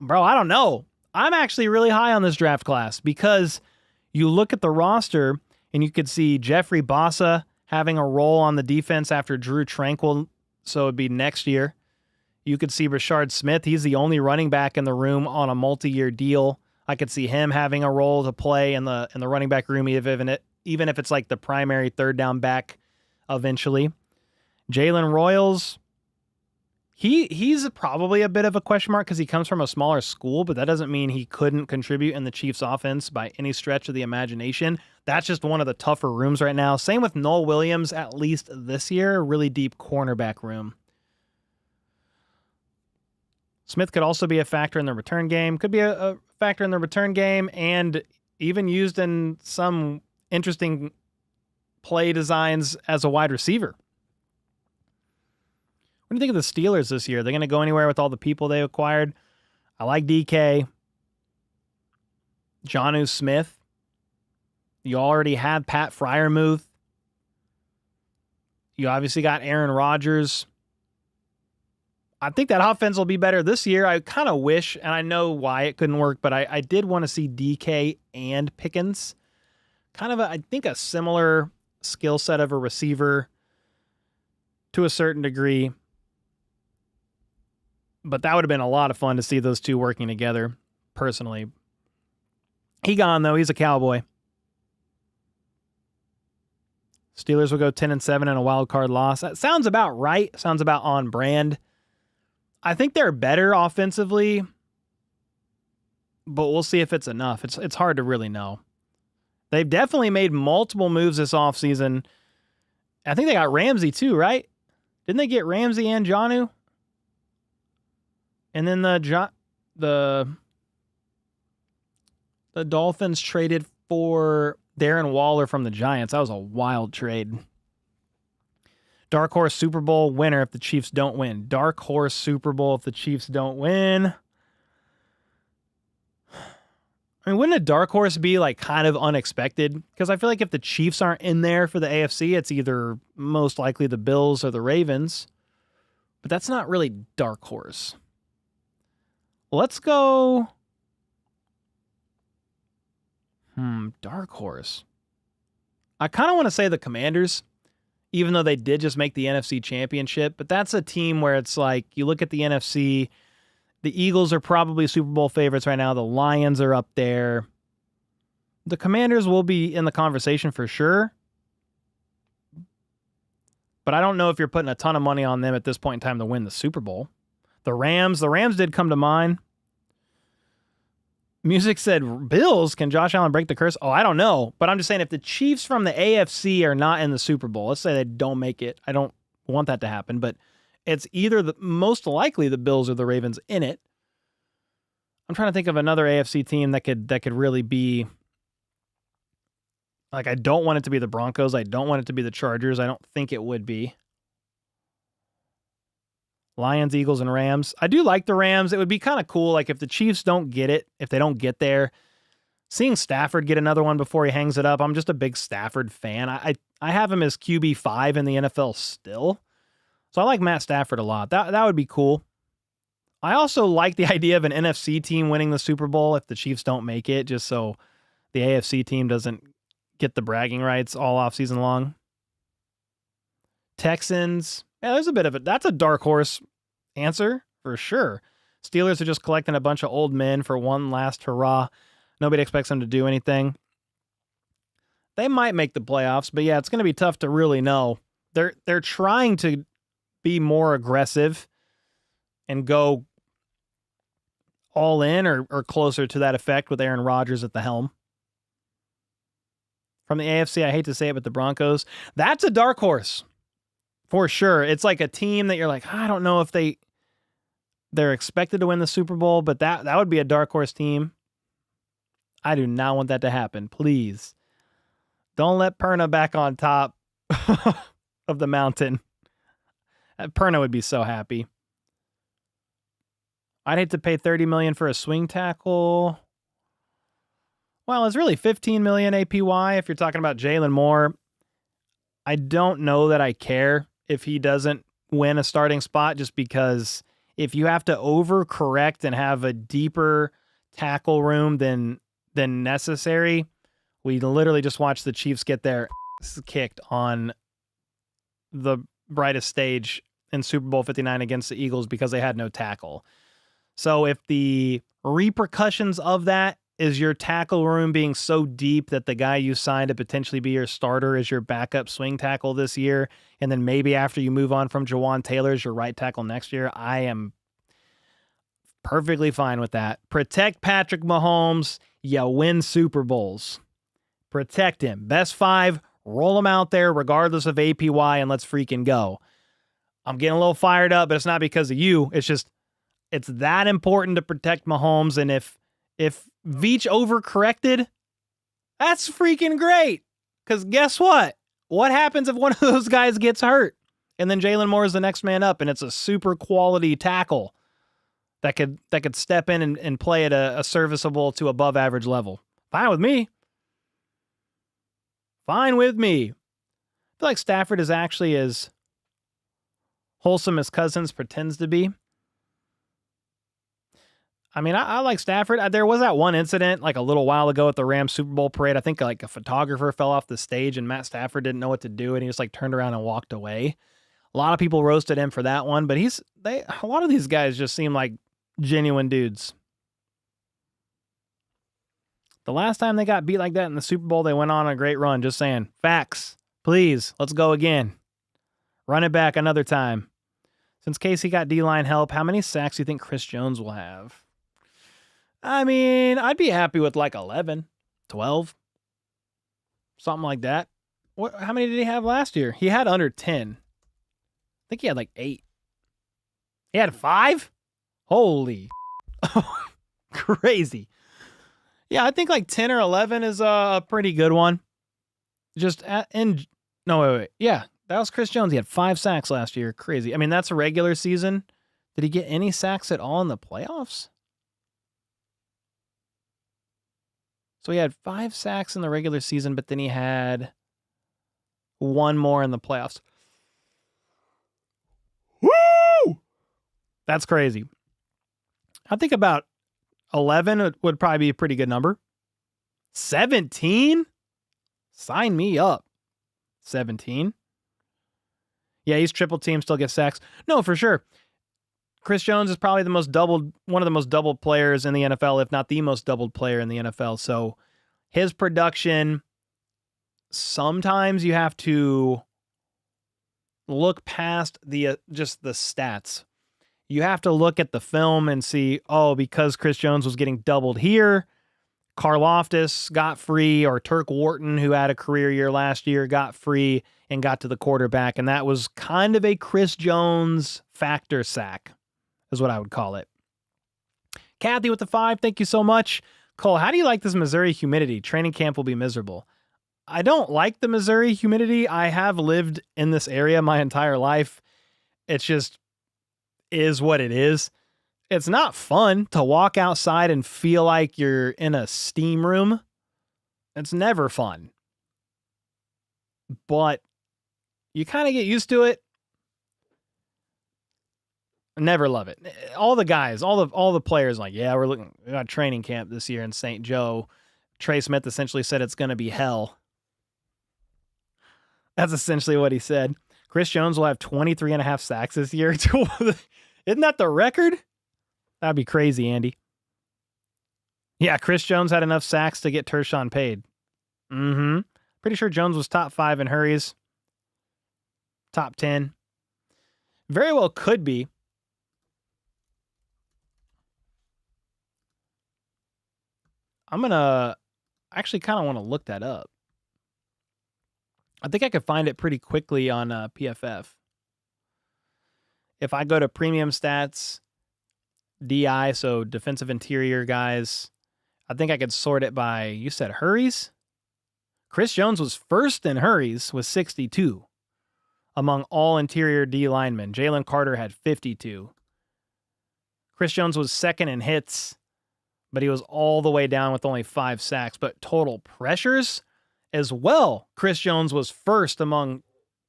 Bro, I don't know. I'm actually really high on this draft class because you look at the roster and you could see Jeffrey Bossa having a role on the defense after Drew Tranquil, so it'd be next year. You could see Brashard Smith. He's the only running back in the room on a multi-year deal. I could see him having a role to play in the running back room, even if it's like the primary third down back eventually. Jalen Royals, he's probably a bit of a question mark because he comes from a smaller school, but that doesn't mean he couldn't contribute in the Chiefs offense by any stretch of the imagination. That's just one of the tougher rooms right now. Same with Noel Williams, at least this year, really deep cornerback room. Smith could also be a factor in the return game. Could be a factor in the return game and even used in some interesting play designs as a wide receiver. What do you think of the Steelers this year? Are they going to go anywhere with all the people they acquired? I like DK. Jonnu Smith. You already had Pat Freiermuth. You obviously got Aaron Rodgers. I think that offense will be better this year. I kind of wish, and I know why it couldn't work, but I did want to see DK and Pickens. Kind of, I think, a similar skill set of a receiver to a certain degree. But that would have been a lot of fun to see those two working together, personally. He gone, though. He's a Cowboy. Steelers will go 10-7 in a wild card loss. That sounds about right. Sounds about on brand. I think they're better offensively, but we'll see if it's enough. It's hard to really know. They've definitely made multiple moves this offseason. I think they got Ramsey too, right? Didn't they get Ramsey and Jonnu? And then the Dolphins traded for Darren Waller from the Giants. That was a wild trade. Dark Horse Super Bowl winner if the Chiefs don't win. Dark Horse Super Bowl if the Chiefs don't win. I I mean, wouldn't a dark horse be like kind of unexpected? Because I feel like if the Chiefs aren't in there for the AFC, it's either most likely the Bills or the Ravens. But that's not really dark horse. Let's go. Dark horse. I kind of want to say the Commanders, even though they did just make the NFC Championship. But that's a team where it's like, you look at the NFC, the Eagles are probably Super Bowl favorites right now. The Lions are up there. The Commanders will be in the conversation for sure. But I don't know if you're putting a ton of money on them at this point in time to win the Super Bowl. The Rams did come to mind. Music said, Bills, can Josh Allen break the curse? Oh, I don't know. But I'm just saying, if the Chiefs from the AFC are not in the Super Bowl, let's say they don't make it. I don't want that to happen, but it's either most likely the Bills or the Ravens in it. I'm trying to think of another AFC team that could really be, like, I don't want it to be the Broncos. I don't want it to be the Chargers. I don't think it would be. Lions, Eagles, and Rams. I do like the Rams. It would be kind of cool, like, if the Chiefs don't get it, if they don't get there, seeing Stafford get another one before he hangs it up. I'm just a big Stafford fan. I have him as QB5 in the NFL still. So I like Matt Stafford a lot. That would be cool. I also like the idea of an NFC team winning the Super Bowl if the Chiefs don't make it, just so the AFC team doesn't get the bragging rights all offseason long. Texans. Yeah, there's a bit of it. That's a dark horse answer for sure. Steelers are just collecting a bunch of old men for one last hurrah. Nobody expects them to do anything. They might make the playoffs, but yeah, it's going to be tough to really know. They're trying to be more aggressive and go all in or closer to that effect with Aaron Rodgers at the helm. From the AFC, I hate to say it, but the Broncos, that's a dark horse. For sure. It's like a team that you're like, I don't know if they're expected to win the Super Bowl, but that would be a dark horse team. I do not want that to happen. Please. Don't let Perna back on top of the mountain. Perna would be so happy. I'd hate to pay $30 million for a swing tackle. Well, it's really $15 million APY if you're talking about Jalen Moore. I don't know that I care if he doesn't win a starting spot, just because if you have to overcorrect and have a deeper tackle room than necessary, we literally just watched the Chiefs get their ass kicked on the brightest stage in Super Bowl 59 against the Eagles because they had no tackle. So if the repercussions of that is your tackle room being so deep that the guy you signed to potentially be your starter is your backup swing tackle this year, and then maybe after you move on from Jawan Taylor is your right tackle next year, I am perfectly fine with that. Protect Patrick Mahomes. You win Super Bowls. Protect him. Best 5, roll him out there regardless of APY, and let's freaking go. I'm getting a little fired up, but it's not because of you. It's just, it's that important to protect Mahomes, and if Veach overcorrected, that's freaking great. Because guess what? What happens if one of those guys gets hurt? And then Jalen Moore is the next man up, and it's a super quality tackle that could step in and play at a serviceable to above average level. Fine with me. Fine with me. I feel like Stafford is actually as wholesome as Cousins pretends to be. I mean, I like Stafford. There was that one incident like a little while ago at the Rams Super Bowl parade. I think like a photographer fell off the stage and Matt Stafford didn't know what to do, and he just like turned around and walked away. A lot of people roasted him for that one, but a lot of these guys just seem like genuine dudes. The last time they got beat like that in the Super Bowl, they went on a great run. Just saying. Facts. Please, let's go again. Run it back another time. Since Casey got D-line help, how many sacks do you think Chris Jones will have? I mean, I'd be happy with like 11, 12, something like that. How many did he have last year? He had under 10. I think he had like 8. He had 5? Holy. Crazy. Yeah, I think like 10 or 11 is a pretty good one. Wait. Yeah, that was Chris Jones. He had 5 sacks last year. Crazy. I mean, that's a regular season. Did he get any sacks at all in the playoffs? So he had 5 sacks in the regular season, but then he had 1 more in the playoffs. Woo! That's crazy. I think about 11 would probably be a pretty good number. 17? Sign me up. 17. Yeah, he's triple team, still gets sacks. No, for sure. Chris Jones is probably one of the most doubled players in the NFL, if not the most doubled player in the NFL. So his production, sometimes you have to look past just the stats. You have to look at the film and see, because Chris Jones was getting doubled here, Karlaftis got free, or Turk Wharton, who had a career year last year, got free and got to the quarterback. And that was kind of a Chris Jones factor sack, is what I would call it. Kathy with the 5, thank you so much. Cole, how do you like this Missouri humidity? Training camp will be miserable. I don't like the Missouri humidity. I have lived in this area my entire life. It's just is what it is. It's not fun to walk outside and feel like you're in a steam room. It's never fun. But you kind of get used to it. Never love it. All the guys, all the players, like, yeah, we got training camp this year in St. Joe. Trey Smith essentially said it's going to be hell. That's essentially what he said. Chris Jones will have 23.5 sacks this year. Isn't that the record? That'd be crazy, Andy. Yeah, Chris Jones had enough sacks to get Tershawn paid. Pretty sure Jones was top 5 in hurries. Top 10. Very well could be. I'm going to actually kind of want to look that up. I think I could find it pretty quickly on PFF. If I go to premium stats, DI, so defensive interior guys, I think I could sort it by, you said hurries? Chris Jones was first in hurries with 62 among all interior D linemen. Jalen Carter had 52. Chris Jones was second in hits, but he was all the way down with only 5 sacks. But total pressures as well, Chris Jones was first among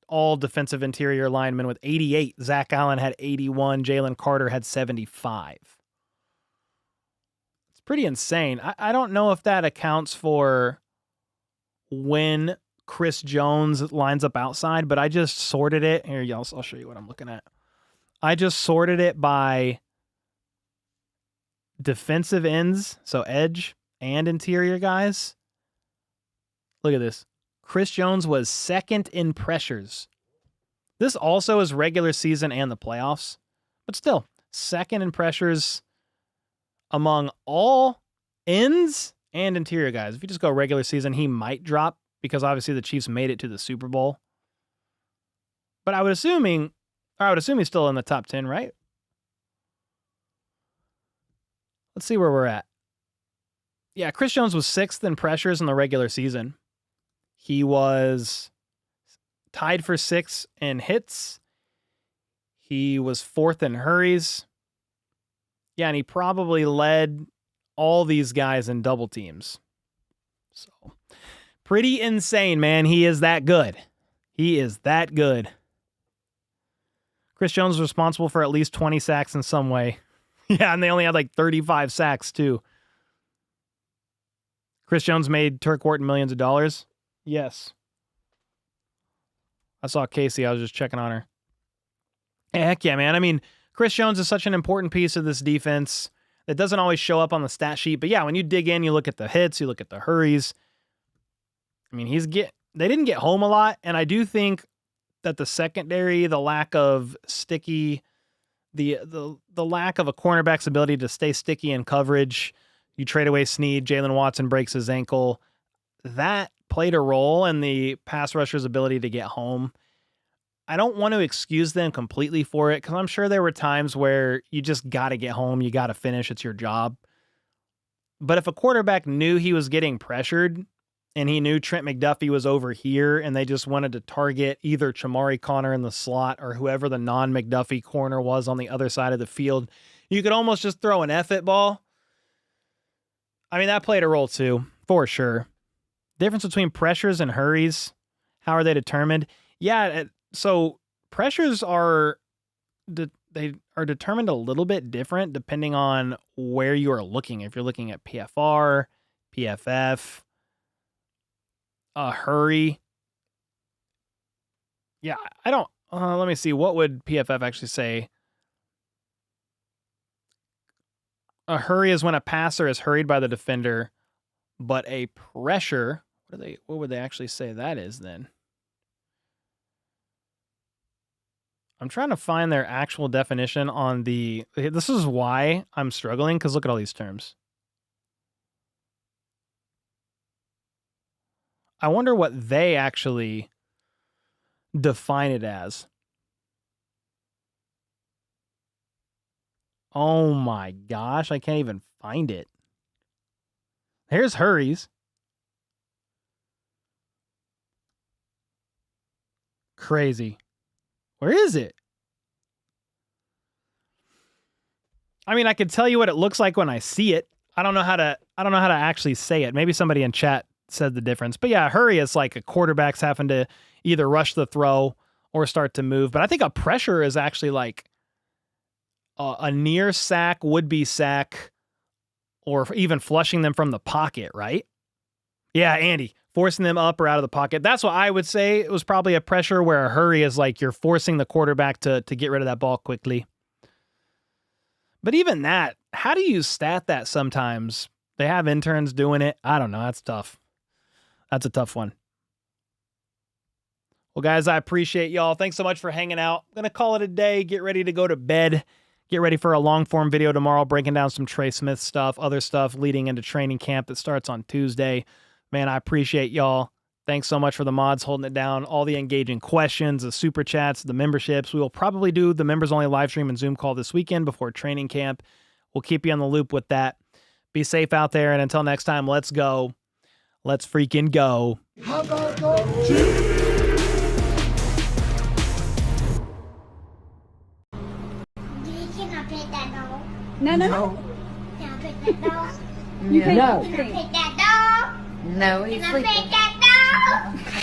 all defensive interior linemen with 88. Zach Allen had 81. Jalen Carter had 75. It's pretty insane. I don't know if that accounts for when Chris Jones lines up outside, but I just sorted it. Here, I'll show you what I'm looking at. I just sorted it by defensive ends, so edge and interior guys. Look at this. Chris Jones was second in pressures. This also is regular season and the playoffs, but still, second in pressures among all ends and interior guys. If you just go regular season, he might drop because obviously the Chiefs made it to the Super Bowl. But I would assume he's still in the top 10, right? Let's see where we're at. Yeah, Chris Jones was 6th in pressures in the regular season. He was tied for 6th in hits. He was 4th in hurries. Yeah, and he probably led all these guys in double teams. So, pretty insane, man. He is that good. He is that good. Chris Jones was responsible for at least 20 sacks in some way. Yeah, and they only had like 35 sacks, too. Chris Jones made Turk Wharton millions of dollars. Yes. I saw Casey. I was just checking on her. Heck yeah, man. I mean, Chris Jones is such an important piece of this defense. It doesn't always show up on the stat sheet. But yeah, when you dig in, you look at the hits, you look at the hurries. I mean, they didn't get home a lot. And I do think that the secondary, the lack of sticky, the lack of a cornerback's ability to stay sticky in coverage, you trade away Snead, Jalen Watson breaks his ankle, that played a role in the pass rusher's ability to get home. I don't want to excuse them completely for it because I'm sure there were times where you just got to get home, you got to finish, it's your job. But if a quarterback knew he was getting pressured and he knew Trent McDuffie was over here and they just wanted to target either Chamari Connor in the slot or whoever the non-McDuffie corner was on the other side of the field, you could almost just throw an F-it ball. I mean, that played a role too. For sure. Difference between pressures and hurries. How are they determined? Yeah, so pressures are they are determined a little bit different depending on where you are looking. If you're looking at PFR, PFF, hurry. Yeah, I don't. Let me see. What would PFF actually say? A hurry is when a passer is hurried by the defender, but a pressure. What would they actually say that is then? I'm trying to find their actual definition on the. This is why I'm struggling, because look at all these terms. I wonder what they actually define it as. Oh my gosh, I can't even find it. Here's hurries. Crazy. Where is it? I mean, I could tell you what it looks like when I see it. I don't know how to actually say it. Maybe somebody in chat said the difference. But yeah, hurry is like a quarterback's having to either rush the throw or start to move. But I think a pressure is actually like a near sack, would-be sack, or even flushing them from the pocket, right? Yeah, Andy, forcing them up or out of the pocket. That's what I would say. It was probably a pressure, where a hurry is like you're forcing the quarterback to get rid of that ball quickly. But even that, how do you stat that sometimes? They have interns doing it. I don't know. That's tough. That's a tough one. Well, guys, I appreciate y'all. Thanks so much for hanging out. I'm going to call it a day. Get ready to go to bed. Get ready for a long-form video tomorrow, breaking down some Trey Smith stuff, other stuff leading into training camp that starts on Tuesday. Man, I appreciate y'all. Thanks so much for the mods holding it down, all the engaging questions, the super chats, the memberships. We will probably do the members-only live stream and Zoom call this weekend before training camp. We'll keep you on the loop with that. Be safe out there, and until next time, let's go. Let's freaking go. How about those? No. No. Can I pick that dog? You No. Can I pick that dog? No, he's Can I sleeping. pick that dog?